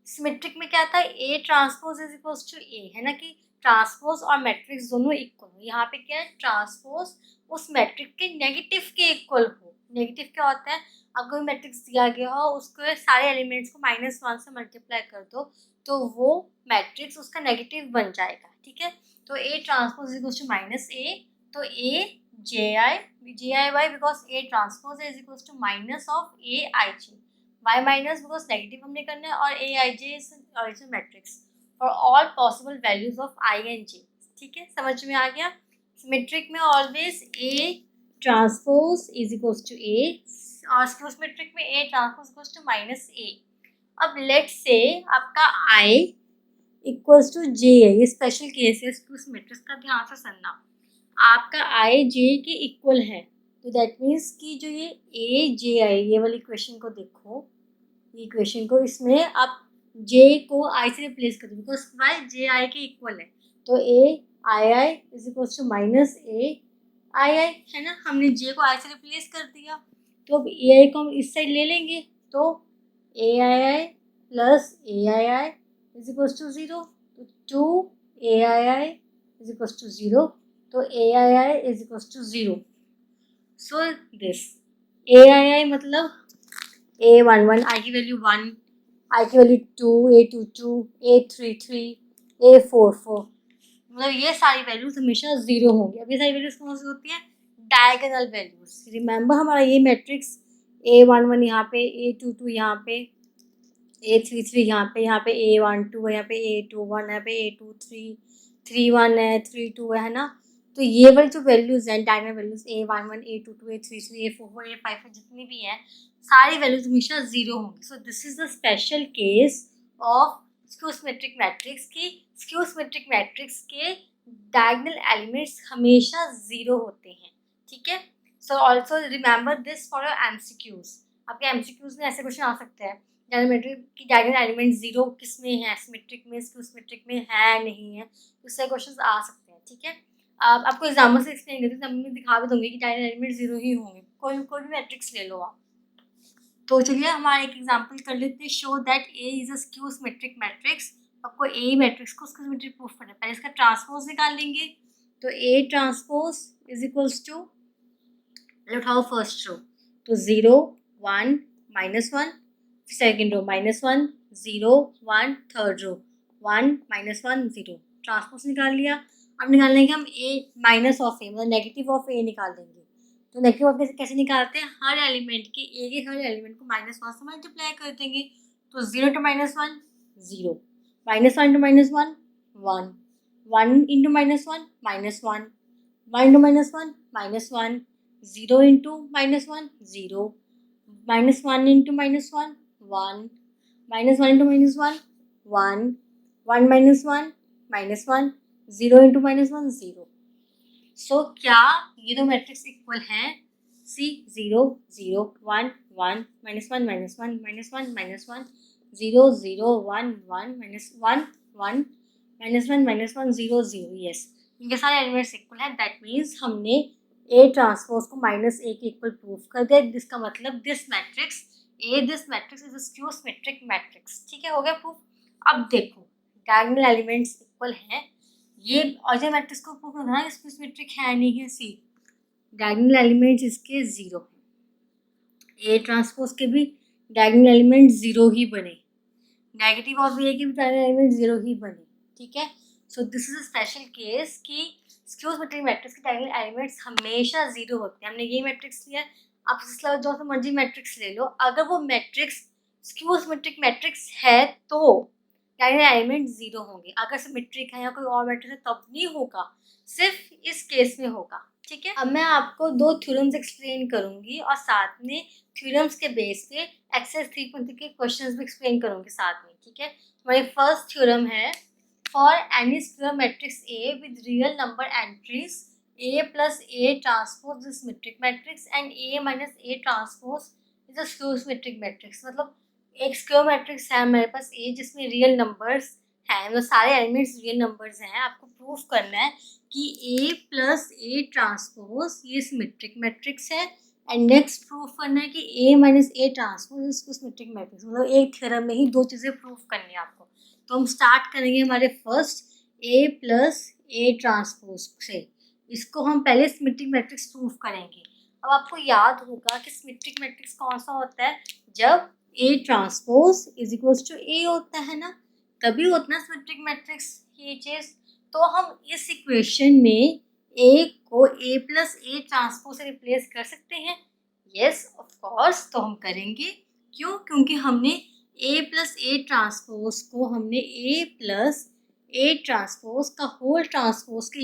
Symmetric में क्या था, a transpose is equals to a, है ना, कि ट्रांसपोज और मैट्रिक्स दोनों इक्वल हो। यहाँ पे क्या है, ट्रांसपोज उस मैट्रिक के नेगेटिव के इक्वल हो। नेगेटिव क्या होता है, अब कोई मैट्रिक्स दिया गया हो, उसके सारे एलिमेंट्स को -1 से मल्टीप्लाई कर दो तो वो मैट्रिक्स उसका नेगेटिव बन जाएगा, ठीक है। तो ए transpose is equals to -a, तो a ji why, because a transpose is equals to minus of a i j, y minus because negative हमने करना है, और a i j is original matrix for all possible values of i and j, ठीक है, समझ में आ गया। सिमेट्रिक में always a transpose is equals to a, और स्क्यू सिमेट्रिक में a transpose equals to -a। अब लेट से आपका i इक्वल्स टू j है, ये स्पेशल केस है स्क्यू सिमेट्रिक का, ध्यान से सुनना। आपका i j के इक्वल है, तो दैट मीन्स कि जो ये a j i, ये वाली इक्वेशन को देखो, इक्वेशन को, इसमें आप j को i से रिप्लेस कर दो, बिकॉज y j i के इक्वल है, तो a i i is equal to -a i i, है ना। हमने j को i से रिप्लेस कर दिया, तो अब a i को हम इस साइड ले लेंगे, तो a i i plus a i i is equal to 0, तो 2 a i i is equal to 0, तो a i i is equal to 0। So this a i i मतलब A11 i की वैल्यू 1, i की value 2, A22, A33, A44, मतलब ये सारी values हमेशा 0 होंगी। अब ये सारी वैल्यूज कौन सी होती है, डायगोनल वैल्यूज। रिमेंबर हमारा ये मैट्रिक्स A11 यहाँ पे, A22 यहाँ पे, A33 यहाँ पे A12 है, यहाँ पे A21 है, यहाँ पे A23, 31 है, 32 है ना। तो ये वाली जो वैल्यूज हैं diagonal values A11, A22, A33, A44, A55 जितनी भी हैं, सारी वैल्यूज हमेशा 0 होंगी। So this is the special case of skew symmetric matrix की स्क्यू सिमेट्रिक मैट्रिक्स के डायगोनल एलिमेंट्स हमेशा 0 होते हैं, ठीक है। So also remember this for your MCQs. आपके एमसीक्यूज में ऐसे क्वेश्चन आ सकते हैं, डायगोनल की डायगोनल एलिमेंट 0 किस में है, सिमेट्रिक में, स्क्यू सिमेट्रिक में है नहीं है, उससे क्वेश्चन आ सकते हैं, ठीक है। आपको एग्जाम्पल से एक्सप्लेन करती हूँ, मैं दिखा भी दूंगी कि डायगोनल एलिमेंट 0 ही होंगे, कोई भी मैट्रिक्स ले लो आप। तो चलिए हमारा एक एग्जांपल कर लेते हैं, show that A is a skew symmetric matrix. आपको ए मैट्रिक्स को स्क्यू सिमेट्रिक प्रूफ करना है, पहले इसका ट्रांसपोज निकाल लेंगे, तो ए ट्रांसपोज इज इक्वल्स टू, उठाओ फर्स्ट रो, तो 0 1 -1, second row -1 0 1, third row 1 -1 0, transpose निकाल लिया। अब निकालने के हम ए माइनस ऑफ ए, मतलब नेगेटिव ऑफ ए निकाल देंगे। तो नेगेटिव ऑफ ए कैसे निकालते हैं, हर एलिमेंट के ए के हर एलिमेंट को -1 से मल्टीप्लाई कर देंगे, तो 0 × -1 0, -1 × -1 1, 1 × -1 -1, 1 × -1 -1, 0 into -1 0, -1 into -1 1, -1 into -1 1, 1 -1 -1, 0 into -1 0। सो क्या ये दो मैट्रिक्स इक्वल हैं, सी 0 0 1 1 -1 -1 -1 -1 0 0 1 1 -1 1 -1 -1 0 0, यस, इनके सारे एलिमेंट्स इक्वल हैं। दैट मीन्स हमने ए ट्रांसपोज को -a के इक्वल प्रूफ कर दिया। जिसका मतलब this matrix is a skew symmetric matrix, ठीक है, हो गया प्रूफ। अब देखो डायगोनल एलिमेंट्स इक्वल हैं, ये ऑरिजिनल मैट्रिक्स को प्रूफ करना है, स्क्यू सिमेट्रिक है नहीं है, सी डायगोनल एलिमेंट्स इसके 0 हैं, ए ट्रांसपोज के भी डायगोनल एलिमेंट 0 ही बने, नेगेटिव ऑफ ए के भी डायगोनल एलिमेंट 0 ही बने, ठीक है। So this is a special case कि स्क्यू सिमेट्रिक मैट्रिक्स के डायगोनल एलिमेंट्स हमेशा 0 होते हैं। हमने ये मैट्रिक्स लिया, आप इसके जो सा मर्जी मैट्रिक्स ले लो, अगर वो मैट्रिक्स स्क्यू सिमेट्रिक मैट्रिक्स है तो डायगोनल एलिमेंट 0 होंगे। अगर सिमेट्रिक है या कोई और मैट्रिक्स है तब नहीं होगा, सिर्फ इस केस में होगा, ठीक है। अब मैं आपको 2 थ्योरम्स एक्सप्लेन करूंगी और साथ में थ्योरम्स के बेस पे एक्सरसाइज 3.3 के क्वेश्चंस भी एक्सप्लेन करूंगी साथ में, ठीक है। हमारी फर्स्ट थ्योरम है, for any square matrix A with real number entries A plus A transpose is symmetric matrix and A minus A transpose is a skew symmetric matrix. मतलब एक स्क्वायर मैट्रिक्स है मेरे पास A जिसमें real numbers हैं, मतलब सारे elements real numbers हैं। आपको प्रूफ करना है कि A plus A ट्रांसपोज ये सिमेट्रिक मैट्रिक्स है एंड नेक्स्ट प्रूफ करना है कि ए minus A transpose is symmetric matrix, मतलब एक थ्योरम में ही दो चीज़ें प्रूफ करनी है आपको। तो हम स्टार्ट करेंगे हमारे first A plus A transpose से। इसको हम पहले सिमेट्रिक मैट्रिक्स प्रूफ करेंगे। अब आपको याद होगा कि सिमेट्रिक मैट्रिक्स कौन सा होता है, जब a transpose is equals to a होता है ना, तभी होता है सिमेट्रिक मैट्रिक्स ये चीज़। तो हम इस इक्वेशन में ए को ए प्लस ए ट्रांसपोज से रिप्लेस कर सकते हैं। यस ऑफ कोर्स, तो हम करेंगे। क्यों? क्योंकि हमने ए प्लस ए ट्रांसपोज को हमने ए प्लस ए ट्रांसपोज का होल ट्रांसपोज के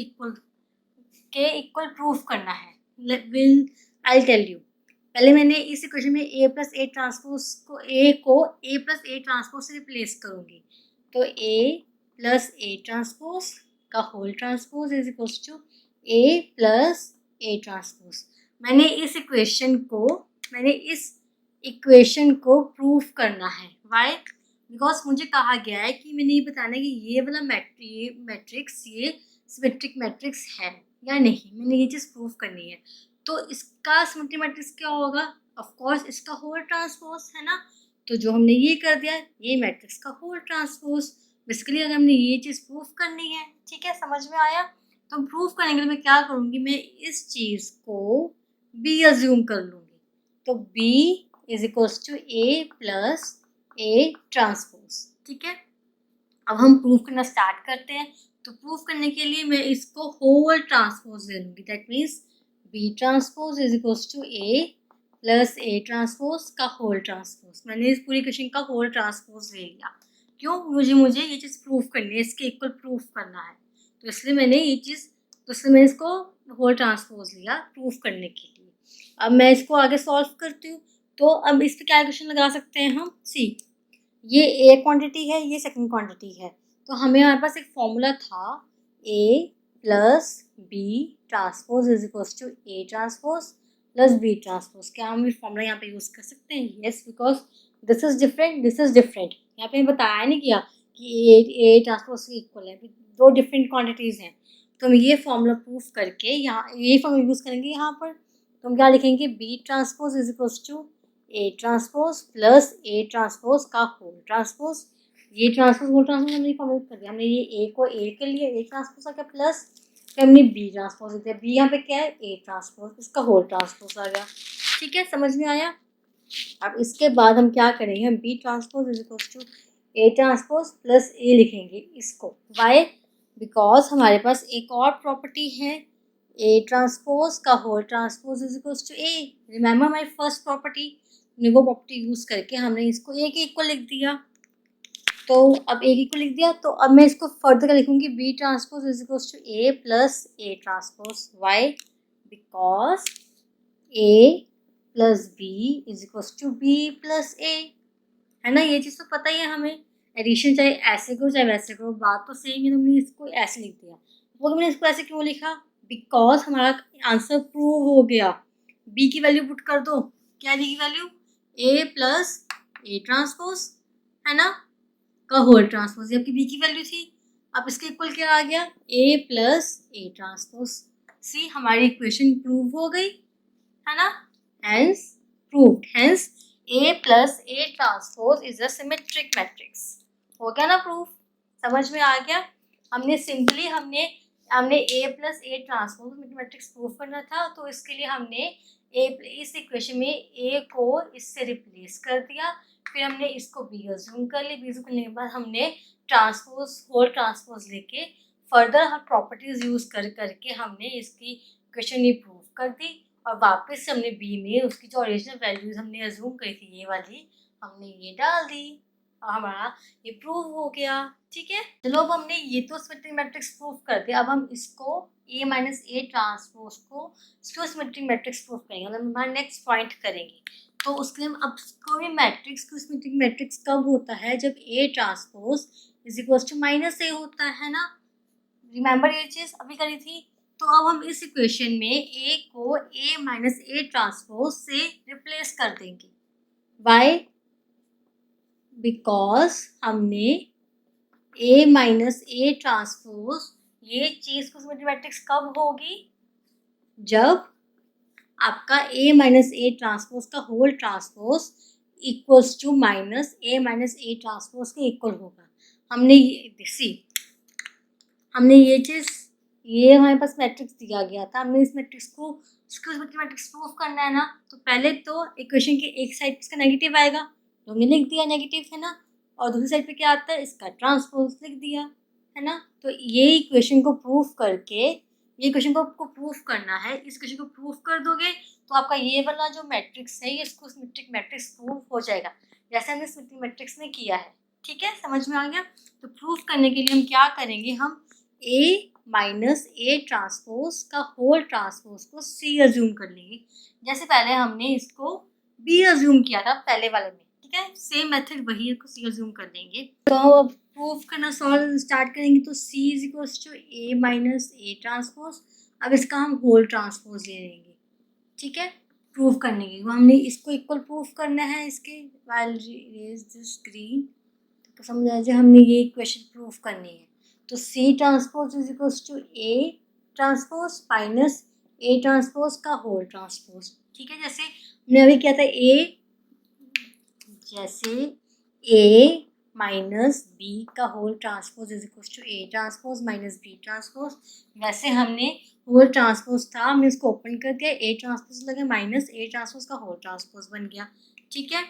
इक्वल प्रूफ करना है। Will I tell you. पहले मैंने इस इक्वेशन में ए प्लस ए ट्रांसपोज को ए प्लस ए ट्रांसपोज से रिप्लेस करूँगी। तो ए प्लस ए ट्रांसपोज का whole transpose is equals to A plus A transpose. मैंने इस इक्वेशन को प्रूफ करना है। वाई? बिकॉज मुझे कहा गया है कि मैंने ये बताना है कि ये वाला मैट्रिक्स ये सिमेट्रिक मैट्रिक्स है या नहीं, मैंने ये चीज़ प्रूफ करनी है। तो इसका सिमेट्रिक मैट्रिक्स क्या होगा? ऑफ कोर्स इसका होल ट्रांसपोज है ना। तो जो हमने ये कर दिया, ये मैट्रिक्स का होल ट्रांसपोज। बेसिकली अगर हमने ये चीज़ प्रूफ करनी है, ठीक है, समझ में आया? तो प्रूफ करने के लिए मैं क्या करूँगी, मैं इस चीज़ को बी अज्यूम कर लूँगी। तो B is equals to A plus A transpose, ठीक है। अब हम प्रूफ करना स्टार्ट करते हैं। तो प्रूफ करने के लिए मैं इसको होल ट्रांसपोज ले लूँगी। That means B transpose is equals to A plus A transpose का होल ट्रांसपोज। मैंने इस पूरी क्वेश्चन का होल ट्रांसपोज ले लिया। क्यों? मुझे ये चीज़ प्रूफ करनी है, इसके इक्वल प्रूफ करना है। तो इसलिए मैंने इसको होल ट्रांसपोज लिया प्रूफ करने के लिए। अब मैं इसको आगे सॉल्व करती हूँ। तो अब इस पर क्या क्वेश्चन लगा सकते हैं हम? सी, ये ए क्वांटिटी है, ये सेकंड क्वांटिटी है। तो हमें हमारे पास एक फॉर्मूला था a plus B transpose is equals to A transpose plus B transpose. क्या हम ये फॉर्मूला यहाँ पे यूज़ कर सकते हैं? Yes, because this is different, this is different. यहाँ पे बताया नहीं किया कि ए ट्रांसपोज के इक्वल है, दो डिफरेंट क्वांटिटीज़ हैं। तो हम ये फॉर्मूला प्रूफ करके यहाँ ये फॉर्मूला यूज़ करेंगे यहाँ पर। तो हम क्या लिखेंगे? B transpose is equals to A transpose plus A transpose का होल ट्रांसपोज। ये ट्रांसपोज होल ट्रांसपोज हमने फॉर्मूलेट कर दिया। हमने ये ए को ए के लिए ए ट्रांसपोज आ गया, प्लस फिर हमने बी ट्रांसपोज दिया। बी यहाँ पे क्या है? ए ट्रांसपोज, इसका होल ट्रांसपोज आ गया। ठीक है, समझ में आया? अब इसके बाद हम क्या करेंगे? हम B transpose is equals to A transpose plus a लिखेंगे इसको। वाई? बिकॉज हमारे पास एक और प्रॉपर्टी है, ए ट्रांसपोज का whole transpose is equals to A. Remember my first property, वो प्रॉपर्टी यूज करके हमने इसको ए के इक्वल लिख दिया। तो अब ए के इक्वल लिख दिया, तो अब मैं इसको फर्दर क्या लिखूंगी? B transpose is equals to A plus A transpose. Why? Because a plus b is equals to b plus a, है ना। ये चीज़ तो पता ही है हमें। एडिशन चाहे ऐसे करो चाहे वैसे करो, बात तो सेम है। हमने इसको ऐसे लिख दिया। वो मैंने इसको ऐसे क्यों लिखा? बिकॉज हमारा आंसर प्रूव हो गया। बी की वैल्यू पुट कर दो। क्या बी की वैल्यू? ए प्लस ए ट्रांसपोज, है ना, का होल ट्रांसपोज। ये आपकी बी की वैल्यू थी। अब इसके इक्वल क्या आ गया? ए प्लस ए ट्रांसपोज। सी, हमारी इक्वेशन प्रूव हो गई, है ना। Hence proved. Hence A plus A transpose is a symmetric matrix। हो गया ना प्रूफ? समझ में आ गया? हमने A plus A transpose matrix proof करना था। तो इसके लिए हमने इस इक्वेशन में A को इससे रिप्लेस कर दिया। फिर हमने इसको B अज्यूम कर ली। B अज्यूम करने के बाद हमने होल ट्रांसपोज लेके फर्दर हम प्रॉपर्टीज यूज करके हमने इसकी इक्वेशन ही प्रूफ कर दी। और वापस से हमने बी में उसकी जो ओरिजिनल वैल्यूज हमने अज्यूम करी थी ये वाली, हमने ये डाल दी और हमारा ये प्रूव हो गया। ठीक है, चलो अब हमने ये तो सिमेट्रिक मैट्रिक्स प्रूव कर दिया। अब हम इसको ए माइनस ए ट्रांसपोज को सिमेट्रिक मैट्रिक्स प्रूव करेंगे, मतलब हमारा नेक्स्ट पॉइंट करेंगे। तो उसके लिए हम अब कोई मैट्रिक्स को सिमेट्रिक मैट्रिक्स कब होता है? जब a transpose is equals to minus a होता है ना। रिमेंबर ये चीज़ अभी करी थी। तो अब हम इस इक्वेशन में ए को ए माइनस ए ट्रांसपोज से रिप्लेस कर देंगे। वाई? बिकॉज हमने ए माइनस ए ट्रांसपोज, ये चीज़ को सिमेट्रिक मैट्रिक्स कब होगी? जब आपका ए माइनस ए ट्रांसपोज का whole transpose equals to minus A minus A transpose के इक्वल होगा। हमने ये चीज़, ये हमारे पास मैट्रिक्स दिया गया था, हमने इस मैट्रिक्स को मैट्रिक्स प्रूफ करना है ना, तो पहले तो इक्वेशन की एक साइड इसका नेगेटिव आएगा तो हमने लिख दिया नेगेटिव, है ना, और दूसरी साइड पे क्या आता है, इसका ट्रांसपोज लिख दिया, है ना। तो ये इक्वेशन को प्रूफ करके, ये इक्वेशन को आपको प्रूफ करना है, इस इक्वेशन को प्रूफ कर दोगे तो आपका ये वाला जो मैट्रिक्स है ये इसको सिमेट्रिक मैट्रिक्स प्रूफ हो जाएगा, जैसे हमने सिमेट्रिक मैट्रिक्स में किया है। ठीक है, समझ में आ गया। तो प्रूफ करने के लिए हम क्या करेंगे, हम ए माइनस ए ट्रांसपोज का होल ट्रांसपोज को सी अज्यूम कर लेंगे, जैसे पहले हमने इसको बी अज्यूम किया था पहले वाले में। ठीक है, सेम मेथड वही को सी अज्यूम कर देंगे। तो हम प्रूफ करना सॉल्व स्टार्ट करेंगे, तो c is equals to a minus A transpose. अब इसका हम होल ट्रांसपोज ले लेंगे। ठीक है, प्रूफ करने के लिए हमने इसको इक्वल प्रूफ करना है इसके, व्हाइल रेज द स्क्रीन, तो समझ आ जाए हमने ये इक्वेशन प्रूफ करनी है। तो C transpose is equals to A transpose minus A transpose का होल ट्रांसपोज। ठीक है, जैसे हमने अभी किया था ए माइनस बी का whole transpose is equals to A transpose minus B transpose, वैसे हमने होल ट्रांसपोज था, हमने इसको ओपन कर दिया, ए ट्रांसपोज लगे माइनस ए ट्रांसपोज का होल ट्रांसपोज बन गया। ठीक है,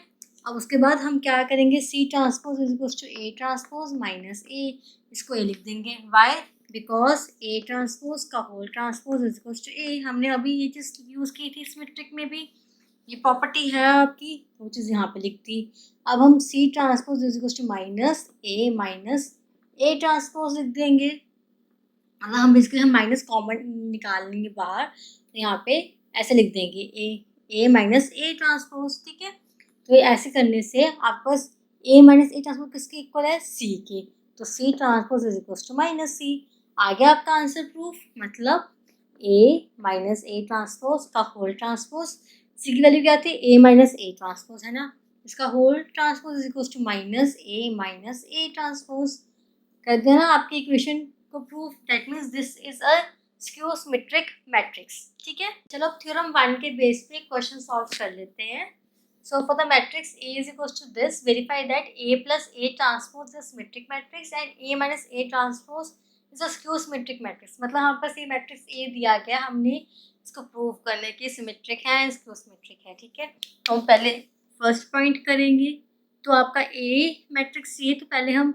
अब उसके बाद हम क्या करेंगे, c transpose is equals to A transpose minus a, इसको ए लिख देंगे, वाई, बिकॉज ए ट्रांसपोज का whole transpose is equals to a. हमने अभी ये चीज़ यूज़ की थी सिमेट्रिक में भी, ये प्रॉपर्टी है आपकी, वो चीज़ यहाँ पे लिख दी। अब हम C transpose is equals to minus A transpose लिख देंगे, मतलब हम बेसिकली हम माइनस कॉमन निकाल लेंगे बाहर, तो यहाँ पे ऐसे लिख देंगे ए माइनस ए ट्रांसपोज। ठीक है, तो ये ऐसे करने से आपके पास ए माइनस ए ट्रांसपोज किसके इक्वल है, सी के, तो C transpose is equal to minus C. आ गया आपका आंसर प्रूफ, मतलब ए माइनस ए ट्रांसपोज का होल ट्रांसपोज, सी की वैल्यू क्या थी, ए माइनस ए ट्रांसपोज, है ना, इसका whole transpose is equal to minus A transpose. कर देना आपकी इक्वेशन को proof, that means this is a skew symmetric matrix. ठीक है, चलो अब थ्योरम 1 के बेस पे क्वेश्चन सॉल्व कर लेते हैं। So for the matrix A is equals to this, verify that A plus A transpose is a symmetric matrix and A minus A transpose is a skew symmetric matrix। मतलब हमारे पास ये matrix A दिया गया, हमने इसको prove करने की symmetric है, स्क्यू सिमेट्रिक है। ठीक है, तो हम पहले फर्स्ट पॉइंट करेंगे, तो आपका A मैट्रिक्स ये, तो पहले हम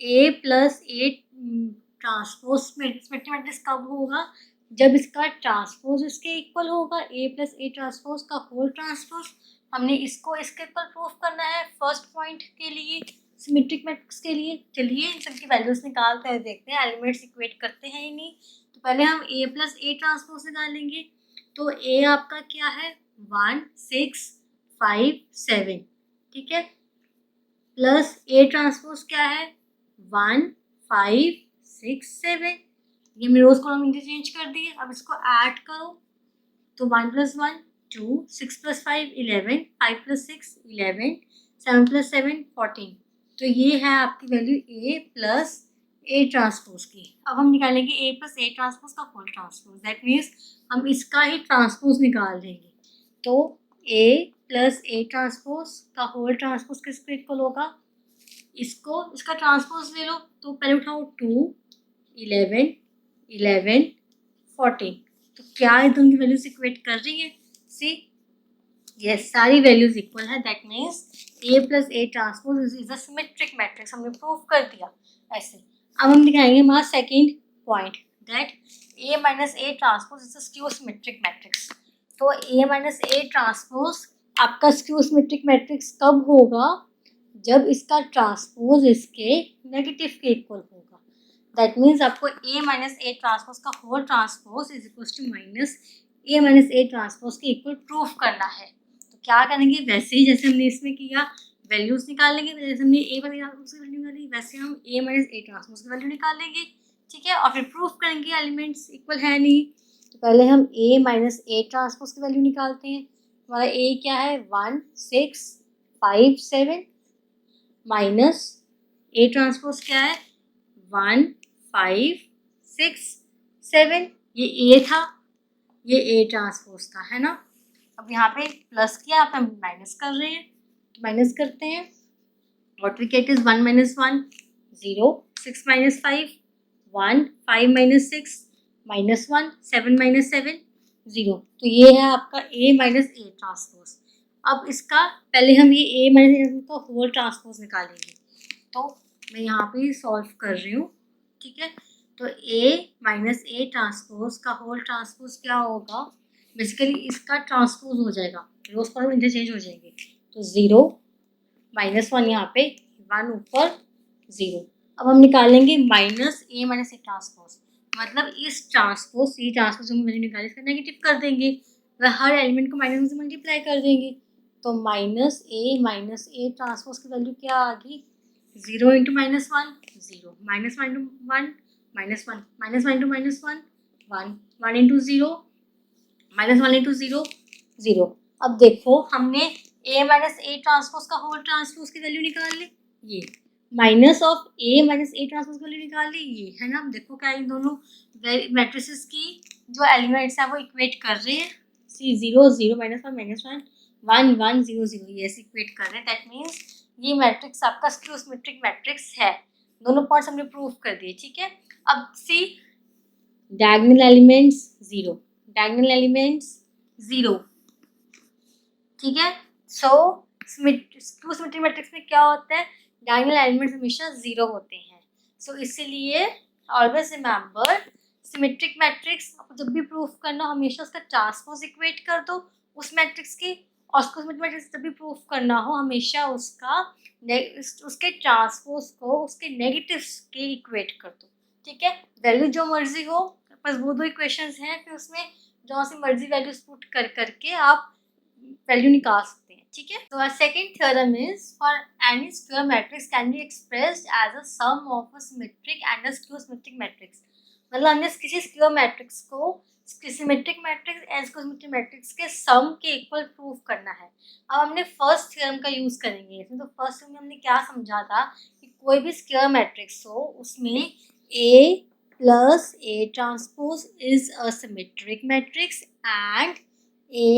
A plus A transpose symmetric matrix कब होगा, जब इसका ट्रांसपोज इसके इक्वल होगा, A प्लस A ट्रांसपोज का होल ट्रांसपोज। हमने इसको इसके ऊपर प्रूफ करना है फर्स्ट पॉइंट के लिए, सिमेट्रिक मैट्रिक्स के लिए। चलिए इन सबकी वैल्यूज निकालते हैं, देखते हैं एलिमेंट्स इक्वेट करते हैं या नहीं। तो पहले हम ए प्लस ए ट्रांसपोज निकालेंगे, तो ए आपका क्या है 1 6 5 7, ठीक है, प्लस ए ट्रांसपोज क्या है 1 5 6 7, ये मेरे रोज कॉलम इंटरचेंज कर दिए। अब इसको ऐड करो, तो 1 + 1 2, 6 + 5 11, 5 + 6 11, 7 + 7 14। तो ये है आपकी value A plus A transpose की। अब हम निकालेंगे ए प्लस ए ट्रांसपोज का होल ट्रांसपोज, दैट मीन्स हम इसका ही ट्रांसपोज निकाल देंगे। तो ए प्लस ए ट्रांसपोज का होल ट्रांसपोज किसके इक्वल होगा, इसका ट्रांसपोज ले लो, तो पहले उठाओ 2 11 11 14। तो क्या ये दोनों की वैल्यूज इक्वेट कर रही है, सी यस, सारी वैल्यूज इक्वल है, that means A plus A transpose is a symmetric matrix, हमने प्रूफ कर दिया ऐसे। अब हम दिखाएंगे हमारा second point, that A minus A transpose is a skew symmetric matrix. तो ए माइनस ए ट्रांसपोज आपका स्क्यू सिमेट्रिक मैट्रिक्स कब होगा, जब इसका ट्रांसपोज इसके नेगेटिव के इक्वल होगा, दैट मीन्स आपको ए माइनस ए ट्रांसपोज का whole transpose is equal to minus A minus A transpose के इक्वल प्रूफ करना है। तो क्या करेंगे, वैसे ही जैसे हमने इसमें किया वैल्यूज निकालेंगे, जैसे हमने ए वाली वैल्यू निकाली वैसे हम ए माइनस ए ट्रांसपोज की वैल्यू निकालेंगे। ठीक है, और फिर प्रूफ करेंगे एलिमेंट्स इक्वल है नहीं। तो पहले हम ए माइनस ए ट्रांसपोज की वैल्यू निकालते हैं। हमारा ए क्या है 1 6 5 7 माइनस ए ट्रांसपोज क्या है 1 5 6 7, ये ए था, ये ए ट्रांसपोज था, है ना। अब यहाँ पे प्लस किया, आप हम माइनस कर रहे हैं, तो माइनस करते हैं। What we get is 1 minus 1 0, 6 minus 5 1, 5 minus 6 -1, 7 minus 7 0। तो ये है आपका A माइनस ए ट्रांसपोज। अब इसका पहले हम ये A माइनस का होल ट्रांसपोज निकालेंगे, तो मैं यहाँ पे सॉल्व कर रही हूँ, ठीक है। तो A माइनस ए ट्रांसपोज का होल ट्रांसपोज क्या होगा, बेसिकली इसका ट्रांसपोज हो जाएगा, रोज कॉलम इंटरचेंज हो जाएंगे। तो 0 -1 यहाँ पे, 1 ऊपर 0। अब हम निकालेंगे minus A minus A transpose, मतलब इस ट्रांसपोज ये ट्रांसपोज हम वैल्यू निकाले इसका नेगेटिव कर देंगे, हर एलिमेंट को माइनस से मल्टीप्लाई कर देंगे। तो माइनस ए ट्रांसपोज की वैल्यू क्या आ गई, 0 into -1 0, -1 into 1 -1, -1 into -1 1, 1 into 0 -1 into 0 0। अब देखो हमने ए माइनस ए ट्रांसपोज का होल ट्रांसपोज की वैल्यू निकाल ली, ये minus of A minus A transpose की वैल्यू निकाल ली, ये है ना। देखो क्या इन दोनों मैट्रिसेस की जो एलिमेंट्स हैं वो इक्वेट कर रहे हैं, सी 0 0 -1 -1 1 1 0 0, ये ऐसे इक्वेट कर रहे हैं। दैट मीन्स ये मैट्रिक्स आपका स्क्यू सिमेट्रिक मैट्रिक्स है। दोनों पॉइंट्स हमने प्रूव कर दिए, ठीक है। अब C diagonal elements 0, diagonal elements 0, ठीक है। सो स्क्यू सिमेट्रिक मैट्रिक्स में क्या होता है, डायगोनल एलिमेंट्स हमेशा 0 होते हैं। सो इसीलिए ऑलवेज रिमेंबर सिमेट्रिक मैट्रिक्स आपको जब भी प्रूफ करना हो हमेशा उसका ट्रांसपोज इक्वेट कर दो उस मैट्रिक्स की, और उसको सिमेट्रिक मैट्रिक्स जब भी प्रूफ करना हो हमेशा उसका उसके ट्रांसपोज को उसके नेगेटिव्स के इक्वेट कर दो, ठीक है। वैल्यू जो मर्जी हो, बस वो दो इक्वेशंस हैं, फिर उसमें जो सी मर्जी वैल्यूज पुट कर करके आप वैल्यू निकाल सकते हैं, ठीक है। तो second theorem is for any square matrix can be expressed as a sum of a symmetric and a skew symmetric matrix. मतलब हमने किसी स्क्वायर मैट्रिक्स को symmetric matrix and skew symmetric matrix के सम के इक्वल प्रूव करना है। अब हमने फर्स्ट थ्योरम का यूज करेंगे इसमें। तो फर्स्ट थ्योरम में हमने क्या समझा था कि कोई भी स्क्वायर मैट्रिक्स हो उसमें A plus A transpose is a symmetric matrix and A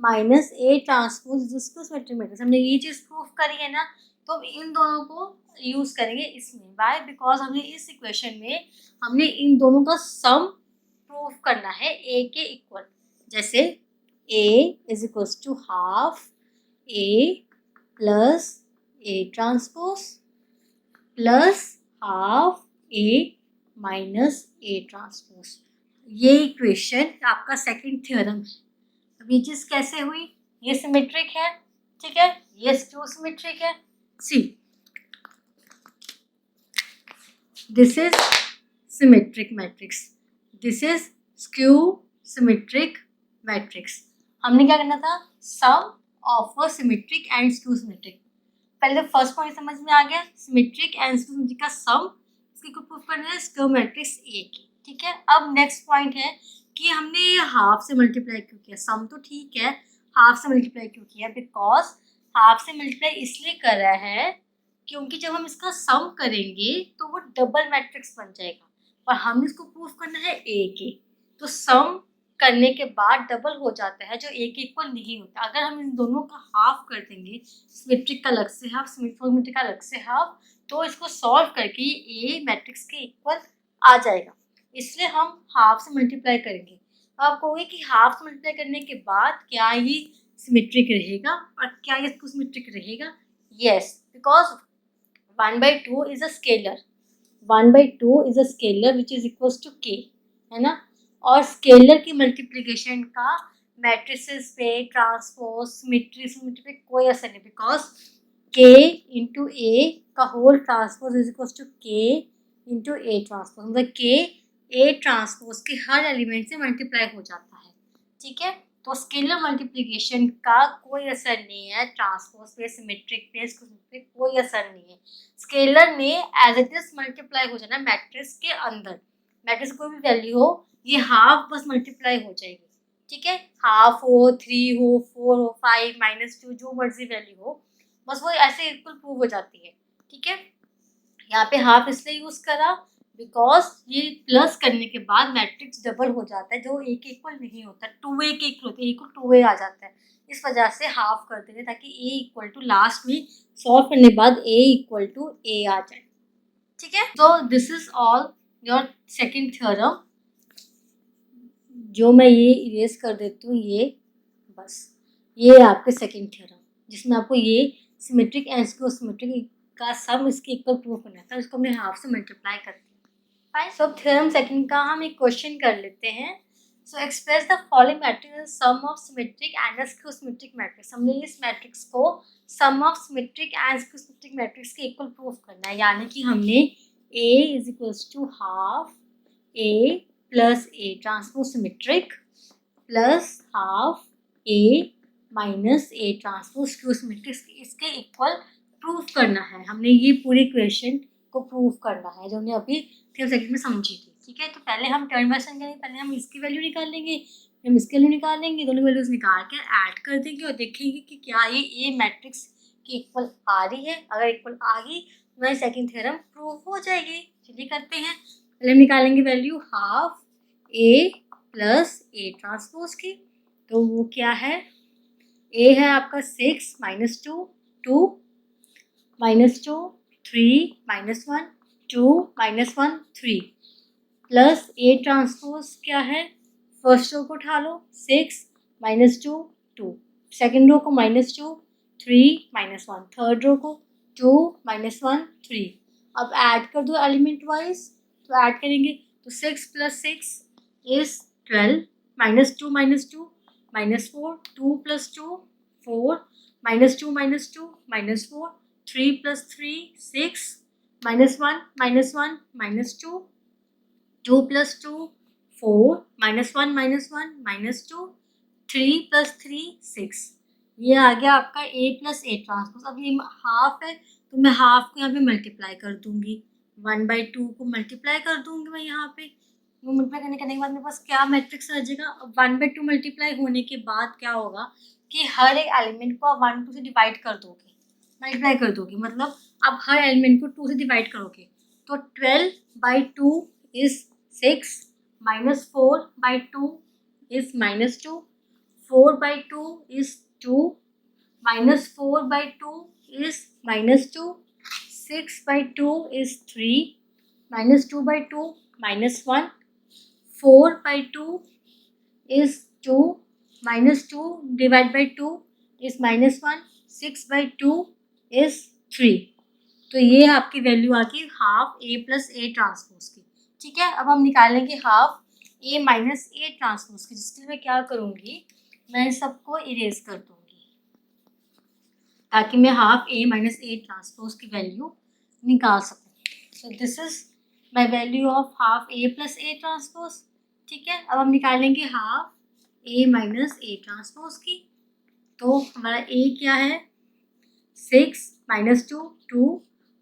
minus A transpose जिसको सिमेट्रिक मैट्रिक्स, हमने ये चीज प्रूफ करी है ना। तो हम इन दोनों को यूज करेंगे इसमें, बाय बिकॉज हमने इस इक्वेशन में हमने इन दोनों का सम प्रूफ करना है ए के इक्वल। जैसे a is equals to half a plus A transpose plus half a minus A transpose, ये इक्वेशन आपका सेकंड थ्योरम है। अब ये चीज कैसे हुई, ये सिमेट्रिक है, ठीक है, ये स्क्यू सिमेट्रिक है। See this is symmetric matrix, this is skew symmetric matrix. हमने क्या करना था, sum of a symmetric and skew symmetric. पहले तो फर्स्ट पॉइंट समझ में आ गया, सिमेट्रिक एंड स्क्यू सिमेट्रिक का सम, इसकी को प्रूफ करना है स्क्यू मैट्रिक्स ए की, ठीक है। अब नेक्स्ट पॉइंट है कि हमने हाफ से मल्टीप्लाई क्यों किया, सम तो ठीक है, हाफ से मल्टीप्लाई क्यों किया, बिकॉज हाफ से मल्टीप्लाई इसलिए कर रहा है क्योंकि जब हम इसका सम करेंगे तो वो डबल मैट्रिक्स बन जाएगा, और हम इसको प्रूफ करना है ए के। तो सम करने के बाद डबल हो जाता है जो ए के इक्वल नहीं होता। अगर हम इन दोनों का हाफ कर देंगे, सिमेट्रिक का अलग से हाफ, सिमेट्रिक का अलग से हाफ, तो इसको सॉल्व करके ए मैट्रिक्स के इक्वल आ जाएगा। इसलिए हम हाफ से मल्टीप्लाई करेंगे। आप कहोगे कि हाफ से मल्टीप्लाई करने के बाद क्या ये सिमेट्रिक रहेगा और क्या ये सिमेट्रिक रहेगा? Yes, because 1/2 is a scalar, 1/2 is a scalar which is equals to K, है ना। और स्केलर की मल्टीप्लिकेशन का मैट्रिसेस पे, ट्रांसपोज, सिमेट्री पे कोई असर नहीं, बिकॉज के इंटू ए का whole transpose is equals to K into A transpose, मतलब के ए ट्रांसपोज के हर एलिमेंट से मल्टीप्लाई हो जाता है, ठीक है। तो स्केलर मल्टीप्लिकेशन का कोई असर नहीं है ट्रांसपोज पे, सिमेट्रिक पे कोई असर नहीं है। स्केलर ने एज इट इज मल्टीप्लाई हो जाना मैट्रिक्स के अंदर, मैट्रिक्स कोई भी वैल्यू हो ये हाफ बस मल्टीप्लाई हो जाएगी, ठीक है। हाफ हो, 3 हो, 4 हो, 5 -2 जो मर्जी वैल्यू हो, बस वो ऐसे इक्वल प्रूव हो जाती है, ठीक है। यहाँ पे हाफ इसलिए यूज करा बिकॉज ये प्लस करने के बाद मैट्रिक्स डबल हो जाता है, जो ए के इक्वल नहीं होता, 2a के इक्वल होता है, ए को 2a आ जाता है। इस वजह से हाफ कर देंगे ताकि ए इक्वल टू लास्ट में सॉल्व करने के बाद ए इक्वल टू ए आ जाए। ठीक है, तो this is all your second theorem. जो मैं ये इरेज कर देती हूँ, ये बस ये आपके सेकेंड थ्योरम, जिसमें आपको ये सिमेट्रिक एंड सिमेट्रिक का सम इसके इक्वल प्रूव करना था, इसको हमने हाफ से मल्टीप्लाई कर दिया। फाइन, सो थ्योरम सेकंड का हम एक क्वेश्चन कर लेते हैं। So express the following matrix sum of symmetric and skew symmetric matrix. हमने इस मैट्रिक्स को sum of symmetric and skew symmetric matrix के इक्वल प्रूव करना है, यानी कि हमने a is equals to half a plus A transpose symmetric plus half a minus A transpose skew symmetric इसके इक्वल प्रूव करना है। हमने ये पूरी इक्वेशन को प्रूव करना है जो हमने अभी थ्योरम सेकंड में समझी थी। ठीक है, तो पहले हम टर्म बाय टर्म करेंगे, पहले हम इसकी वैल्यू निकाल लेंगे, हम इसकी वैल्यू निकाल लेंगे, दोनों वैल्यूज निकाल कर ऐड कर देंगे और देखेंगे कि क्या ये ए मैट्रिक्स के इक्वल आ रही है। अगर इक्वल आ गई तो हमारी सेकंड थ्योरम प्रूव हो जाएगी। चलिए करते हैं, पहले हम निकालेंगे value half a plus A transpose की। तो वो क्या है, ए है आपका 6 minus 2 2 minus 2 3 minus 1 2 minus 1 3 plus A transpose क्या है, फर्स्ट रो को उठा लो 6 माइनस 2 2, सेकेंड रो को माइनस 2 3 माइनस 1, थर्ड रो को 2 माइनस 1 3। अब ऐड कर दो एलिमेंट वाइज, तो ऐड करेंगे तो 6 plus 6 is 12 minus 2 minus 2 minus 4 2 plus 2 4 minus 2 minus 2 minus 4 3 plus 3 6 minus 1 minus 1 minus 2 2 plus 2 4 minus 1 minus 1 minus 2 3 plus 3 6। ये आ गया आपका ए प्लस ए ट्रांसपोज। अब ये हाफ है तो मैं हाफ को यहाँ पे मल्टीप्लाई कर दूंगी, 1/2 को मल्टीप्लाई कर दूंगी मैं यहाँ पे। वो मल्टीप्लाई करने के बाद मेरे पास क्या मैट्रिक्स आ जाएगा, 1/2 मल्टीप्लाई होने के बाद क्या होगा कि हर एक एलिमेंट को आप 1/2 से डिवाइड कर दोगे, मल्टीप्लाई कर दोगे, मतलब आप हर एलिमेंट को 2 से डिवाइड करोगे। तो 12/2 is 6 minus 4/2 is minus 2 4/2 is 2 minus 4/2 is minus 2 6/2 is 3 minus 2/2 minus 1 4/2 is 2 minus 2 divided by 2 is minus 1 6/2 is 3। तो ये आपकी वैल्यू आ गई half a plus A transpose की। ठीक है, अब हम निकालेंगे half a minus A transpose की, जिसके लिए मैं क्या करूँगी, मैं सबको इरेज कर दूँगी ताकि मैं half a minus A transpose की वैल्यू निकाल सकूँ। So this is my value of half a plus A transpose. ठीक है, अब हम निकालेंगे half a minus A transpose की। तो हमारा ए क्या है, 6 minus 2 2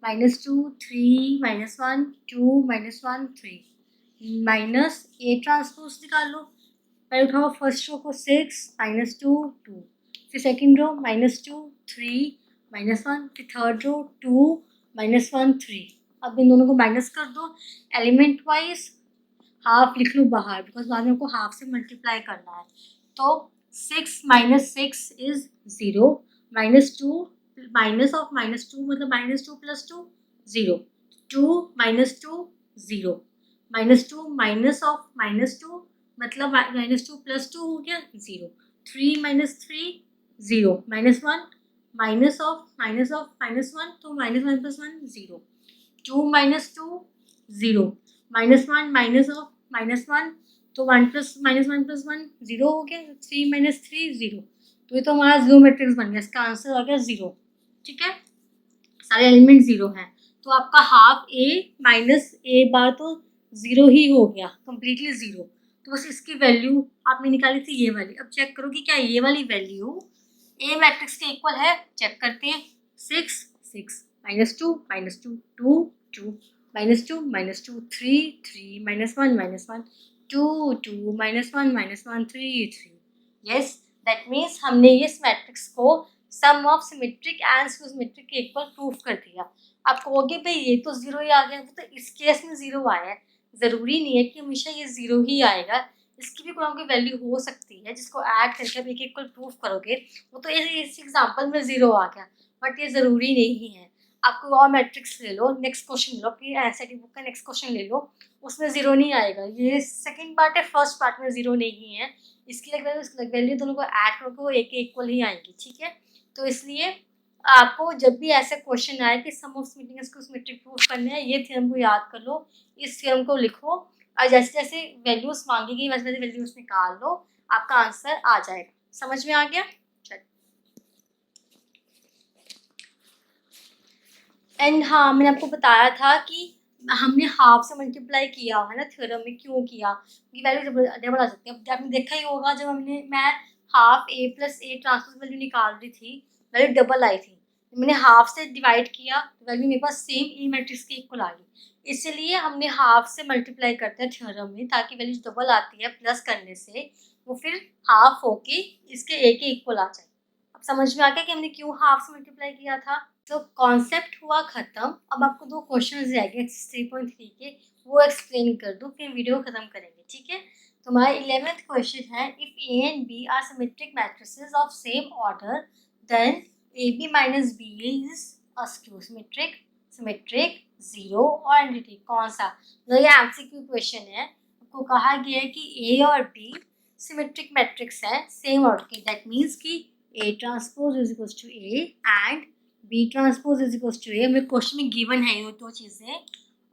minus 2 3 minus 1 2 minus 1 3 minus A transpose निकाल लो। पहले उठाओ फर्स्ट रो को 6 माइनस 2 2, फिर सेकेंड रो माइनस 2 3 माइनस 1, फिर थर्ड रो 2 माइनस 1 3। अब इन दोनों को माइनस कर दो एलिमेंट वाइज, हाफ लिख लो बाहर बिकॉज बाद में हमको हाफ से मल्टीप्लाई करना है। तो 6 minus 6 is 0 minus 2 minus of minus 2 मतलब minus 2 plus 2 0 2 minus 2 0 minus 2 minus of minus 2 मतलब माइनस 2 प्लस 2 हो गया 0 3 minus 3 0 minus 1 minus of minus 1 तो minus 1 plus 1 0 2 minus 2 0 minus 1 minus of minus 1 तो 1 प्लस माइनस 1 प्लस 1 0 हो गया, 3 माइनस 3 0। तो ये तो हमारा जीरो मैट्रिक्स बन गया, इसका आंसर आ गया 0। ठीक है, सारे एलिमेंट 0 हैं, तो आपका हाफ ए माइनस ए बार तो 0 ही हो गया, कम्प्लीटली 0। तो बस इसकी वैल्यू आपने निकाली थी ये वाली। अब चेक करो कि क्या ये वाली वैल्यू ए मैट्रिक्स के इक्वल है। चेक करते हैं, 6 6 minus 2 2 2 minus 2 3 3 minus 1 2 2 minus 1 3 3। yes, that means हमने इस मैट्रिक्स को sum of symmetric and symmetric के इक्वल प्रूफ कर दिया। आप कहोगे भाई ये तो 0 ही आ गया, तो इस केस में 0 आया है, ज़रूरी नहीं है कि हमेशा ये 0 ही आएगा, इसकी भी कोई ना कोई वैल्यू हो सकती है जिसको ऐड करके आप एक इक्वल प्रूफ करोगे। वो तो इस एग्जांपल में 0 आ गया, बट ये ज़रूरी नहीं है। आप कोई और मैट्रिक्स ले लो, नेक्स्ट क्वेश्चन लो, अपनी एनसीईआरटी बुक का नेक्स्ट क्वेश्चन ले लो, उसमें 0 नहीं आएगा। ये सेकंड पार्ट है, फर्स्ट पार्ट में 0 नहीं है। इसकी वैल्यू दोनों को ऐड करोगे वो एक इक्वल ही आएगी, ठीक है। तो इसलिए आपको जब भी ऐसा क्वेश्चन आए कि सम ऑफ सिमेट्रिक को सिमेट्रिक प्रूफ करना है, ये थ्योरम को याद कर लो, इस थ्योरम को लिखो और जैसे जैसे वैल्यूज मांगेगी वैसे वैसे वैल्यूज निकाल लो, आपका आंसर आ जाएगा। समझ में आ गया? चल। एंड हाँ, मैंने आपको बताया था कि हमने हाफ से मल्टीप्लाई किया है ना थ्योरम में, क्यों किया? क्योंकि वैल्यू डबल आ सकती है। अब आपने देखा ही होगा जब मैं half a plus A transpose value निकाल रही थी, वैल्यू डबल आई थी। मैंने हाफ से डिवाइड किया तो वैल्यू मेरे पास सेम ए मैट्रिक्स के इक्वल आ गई। इसलिए हमने हाफ से मल्टीप्लाई करते हैं थ्योरम में, ताकि वैल्यू डबल आती है प्लस करने से वो फिर हाफ होके इसके ए के इक्वल आ जाए। अब समझ में आ गया कि हमने क्यों हाफ से मल्टीप्लाई किया था। तो कॉन्सेप्ट हुआ खत्म। अब आपको 2 क्वेश्चन रह गए 3.3 के, वो एक्सप्लेन कर दूँ, फिर वीडियो खत्म करेंगे, ठीक है। तो हमारा 11th क्वेश्चन है, if A and B are symmetric matrices of same order then A B minus B is a skew symmetric, symmetric, zero और एंटिटी। कौन सा? तो ये एमसीक्यू क्वेश्चन है। आपको कहा गया है कि ए और बी सिमेट्रिक मैट्रिक्स है सेम ऑर्डर के, दैट मीन्स कि ए transpose is equal to a and B transpose is equal to a. हमें क्वेश्चन में गिवन है ये 2 चीज़ें,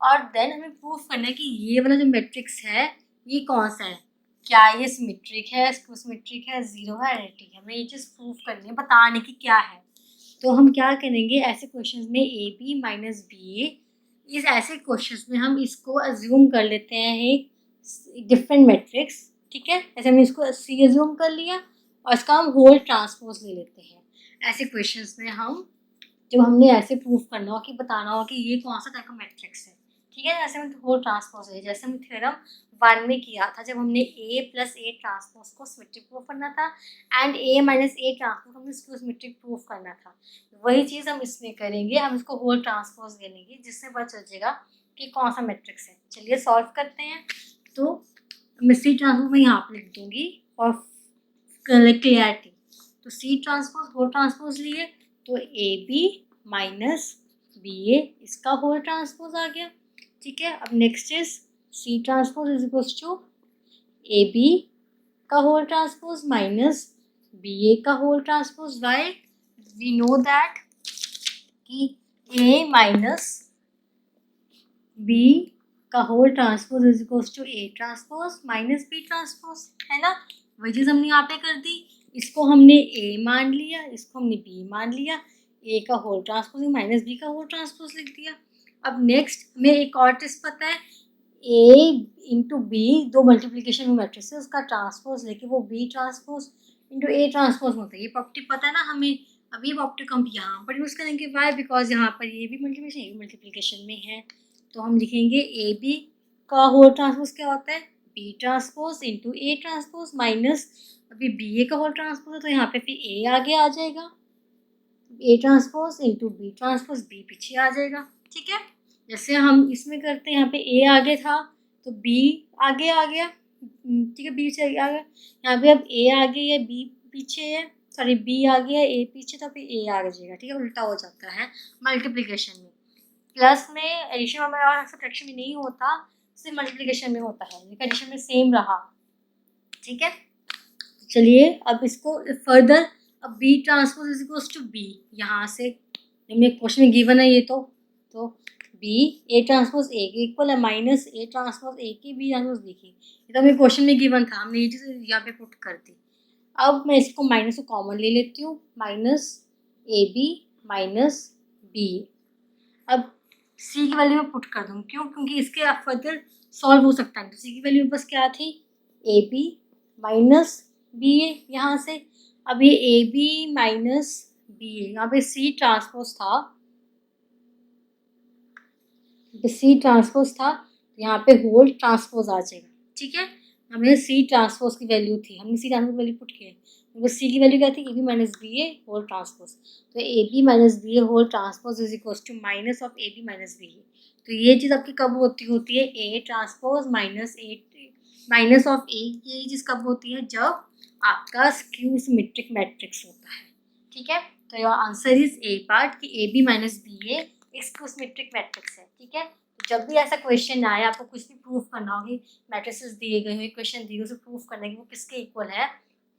और देन हमें प्रूफ करना है कि ये वाला जो मैट्रिक्स है ये कौन सा है, क्या ये सिमेट्रिक है, सिमेट्रिक है, जीरो है, एडिटिव है। हमें ये चीज़ प्रूफ करनी है, बताने की क्या है। तो हम क्या करेंगे, ऐसे क्वेश्चंस में ए बी माइनस बी ए, इस ऐसे क्वेश्चंस में हम इसको अज्यूम कर लेते हैं एक डिफरेंट मैट्रिक्स, ठीक है। ऐसे हमने इसको सी अज्यूम कर लिया और इसका हम होल ट्रांसपोज ले लेते हैं। ऐसे क्वेश्चंस में हम जब हमने ऐसे प्रूफ करना हो कि बताना हो कि ये कौन सा टाइप का मैट्रिक्स है, ठीक है। ऐसे में होल ट्रांसपोज है, जैसे हम थ्योरम 1 में किया था जब हमने ए प्लस ए ट्रांसपोज को सिमेट्रिक प्रूफ करना था and A minus A transpose हमने इसको सिमेट्रिक प्रूफ करना था। वही चीज़ हम इसमें करेंगे, हम इसको होल ट्रांसपोज ले लेंगे जिससे पता चल जाएगा कि कौन सा मैट्रिक्स है। चलिए सॉल्व करते हैं। तो मैं सी ट्रांसपोज मैं यहाँ पर लिख दूँगी और क्लियरिटी। तो सी ट्रांसपोज होल ट्रांसपोज लिए तो A B minus B A, इसका होल ट्रांसपोज आ गया, ठीक है। अब next is C transpose is equal to A B का whole transpose minus B A का whole transpose. Why? We know that कि ए माइनस बी का whole transpose is equal to A transpose minus B transpose, है ना। वही चीज़ हमने यहाँ पे कर दी, इसको हमने ए मान लिया, इसको हमने बी मान लिया, ए का होल ट्रांसपोज माइनस बी का होल ट्रांसपोज लिख दिया। अब नेक्स्ट हमें एक और टिप्स पता है, ए इंटू बी दो मल्टीप्लीकेशन मैट्रिक्स है उसका ट्रांसपोज लेके वो B transpose into A transpose होता है। ये प्रॉपर्टी पता है ना हमें। अब ये प्रॉपर्टी को हम यहाँ पर यूज़ करेंगे, वाई? बिकॉज यहाँ पर ये भी मल्टीप्लीकेशन ये भी मल्टीप्लीकेशन में है। तो हम लिखेंगे ए बी का होल ट्रांसपोज क्या होता है, B transpose into A transpose minus अभी बी ए का होल ट्रांसपोज है तो यहाँ पे फिर ए आगे आ जाएगा, A transpose into B transpose, B पीछे आ जाएगा, ठीक है। जैसे हम इसमें करते हैं, यहाँ पे ए आगे था तो बी आगे आ गया, ठीक है, बी पीछे आ गया। यहाँ पे अब ए आगे है बी पीछे है, सॉरी बी आगे है ए पीछे, तो फिर ए आगे जाएगा, ठीक है। उल्टा हो जाता है मल्टीप्लीकेशन में। प्लस में एडिशन में और सब्ट्रैक्शन में नहीं होता, सिर्फ मल्टीप्लिकेशन में होता है। ये एडिशन में सेम रहा, ठीक है। चलिए अब इसको फर्दर, अब B transpose is equals to B, यहाँ से हमने क्वेश्चन में गिवन है ये तो बी ए ट्रांसपोज ए के इक्वल है माइनस ए ट्रांसपोज ए की बी ट्रांसपोज बी की, ये तो हमें क्वेश्चन में गिवन था, हमने ये चीज़ यहाँ पे पुट कर दी। अब मैं इसको माइनस को कॉमन ले लेती हूँ, minus A B minus B. अब सी की वैल्यू में पुट कर दूँ, क्यों? क्योंकि इसके आप फर्दर सॉल्व हो सकता है। तो सी की वैल्यू में बस क्या थी, ए बी माइनस बी ए यहाँ से। अब ये ए बी माइनस बी ए, यहाँ पे सी ट्रांसपोज था, सी ट्रांसपोज था, यहाँ पे होल ट्रांसपोज आ जाएगा, ठीक है। हमें सी ट्रांसपोज की वैल्यू थी, हमने सी ट्रांसपोज की वैल्यू पुट की है, वो सी की वैल्यू क्या थी, A B minus B A whole transpose. तो A B minus B A whole transpose is equal to minus of A B minus B A. तो ये चीज़ आपकी कब होती है A transpose minus of A. ये चीज़ कब होती है, जब आपका स्क्यू सिमेट्रिक मैट्रिक्स होता है। ठीक है, तो your answer is a part कि ए बी माइनस बी ए एक स्क्यू सिमेट्रिक मैट्रिक्स है। ठीक है, तो जब भी ऐसा क्वेश्चन आए, आपको कुछ भी प्रूफ करना होगी, मैट्रिसेस दिए गए हैं, क्वेश्चन दिए, उसे प्रूफ करना है कि वो किसके इक्वल है,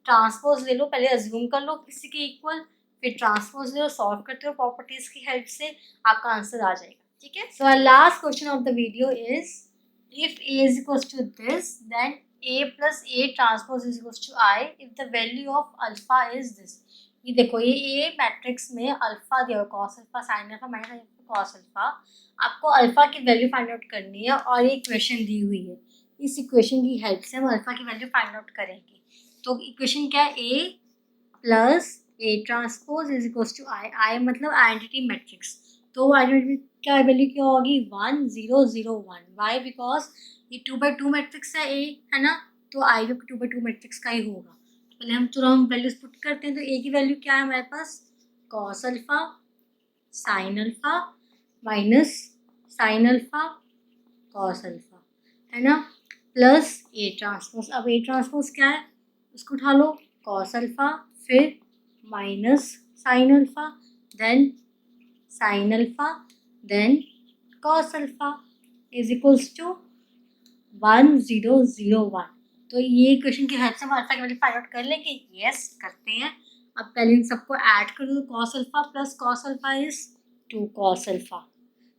ट्रांसपोज ले लो, पहले अज्यूम कर लो किसी के इक्वल, फिर ट्रांसपोज ले लो, सॉल्व करते हो प्रॉपर्टीज की हेल्प से, आपका आंसर आ जाएगा। ठीक है, so last question of the video is if A is equals to this, then A plus A transpose is equals to I if the value of alpha is this। ये देखो, ये A matrix में alpha दिया हुआ, cos alpha, sine alpha, minus alpha, cos alpha. आपको alpha की value find out करनी है और ये इक्वेशन दी हुई है। इस इक्वेशन की हेल्प से हम अल्फा की वैल्यू फाइंड आउट करेंगे। तो इक्वेशन क्या है, A plus A transpose is equals to I। I मतलब आइडेंटिटी मैट्रिक्स। तो आइडेंटिटी क्या वैल्यू क्या होगी, 1 0 0 1। वाई, बिकॉज ये 2/2 मैट्रिक्स है ए, है ना, तो आई भी 2/2 मैट्रिक्स का ही होगा। पहले हम वैल्यूज पुट करते हैं। तो ए की वैल्यू क्या है हमारे पास, cos alpha sine alpha minus sine alpha cos alpha, है ना, प्लस ए ट्रांसपोज। अब ए ट्रांसपोज क्या है, उसको उठा लो, कॉस अल्फा, फिर minus sine alpha, then sine alpha, then cos alpha is equals to 1 0 0 1। तो ये क्वेश्चन की हेल्प से हम अल्फा की वैल्यू फाइंड आउट कर लेंगे। यस, करते हैं। अब पहले इन सबको ऐड कर दो, cos alpha plus cos alpha is 2 cos alpha,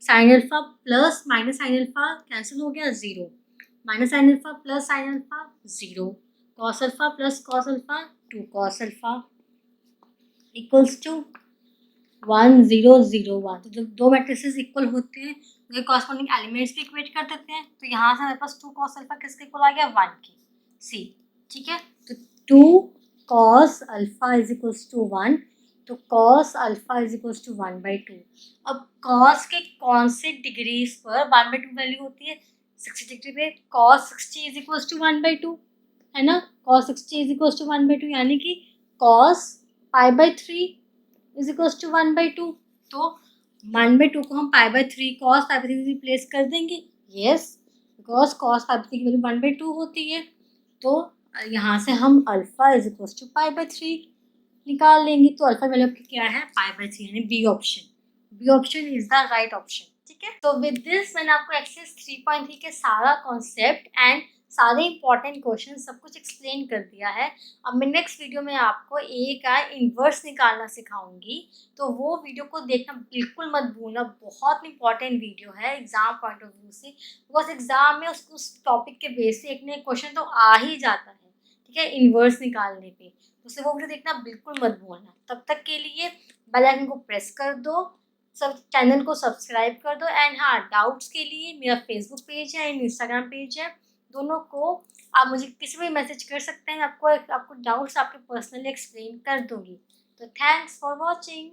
sine alpha plus minus sine alpha cancel हो गया 0, minus sine alpha plus sine alpha 0, cos alpha plus cos alpha 2 cos alpha equals to 1 0 0 1। तो जब दो matrices equal होते हैं, उनके corresponding elements भी equate कर देते हैं। तो यहाँ से हमारे पास 2 cos अल्फा किसके इक्वल आ गया, 1 की, सी। ठीक है, तो 2 cos alpha is equals to 1। तो cos alpha is equals to 1/2। अब cos के कौन से डिग्रीज पर 1/2 वैल्यू होती है, 60 डिग्री पे cos 60 इज इक्वल्स टू 1/2, है ना, cos 60 इज इक्वल्स टू 1/2, यानी कि cos π/3 इज इक्वल्स टू 1/2। तो 1/2 को हम π/3 cos π/3 रिप्लेस कर देंगे। यस, बिकॉज cos π/3 की वैल्यू 1/2 होती है। तो यहाँ से हम अल्फा इज इक्वल्स टू π/3 निकाल लेंगे। तो अल्फा वैल्यू आपकी क्या है, π/3, यानी B option. B option is the right option. ठीक है, तो विद दिस मैंने आपको एक्सरसाइज 3.3 के सारा कॉन्सेप्ट एंड सारे इंपॉर्टेंट क्वेश्चन सब कुछ एक्सप्लेन कर दिया है। अब मैं नेक्स्ट वीडियो में आपको ए का इन्वर्स निकालना सिखाऊंगी, तो वो वीडियो को देखना बिल्कुल मत भूलना। बहुत इंपॉर्टेंट वीडियो है एग्जाम पॉइंट ऑफ व्यू से, बिकॉज एग्जाम में उस टॉपिक के बेस से एक ना एक क्वेश्चन तो आ ही जाता है। ठीक है, इन्वर्स निकालने पे, तो वो वीडियो देखना बिल्कुल मत भूलना। तब तक के लिए बेल आइकन को प्रेस कर दो, सब चैनल को सब्सक्राइब कर दो। एंड हाँ, डाउट्स के लिए मेरा फेसबुक पेज है एंड इंस्टाग्राम पेज है, दोनों को आप मुझे किसी भी मैसेज कर सकते हैं। आपको डाउट्स आपके पर्सनली एक्सप्लेन कर दूंगी। तो थैंक्स फॉर वॉचिंग।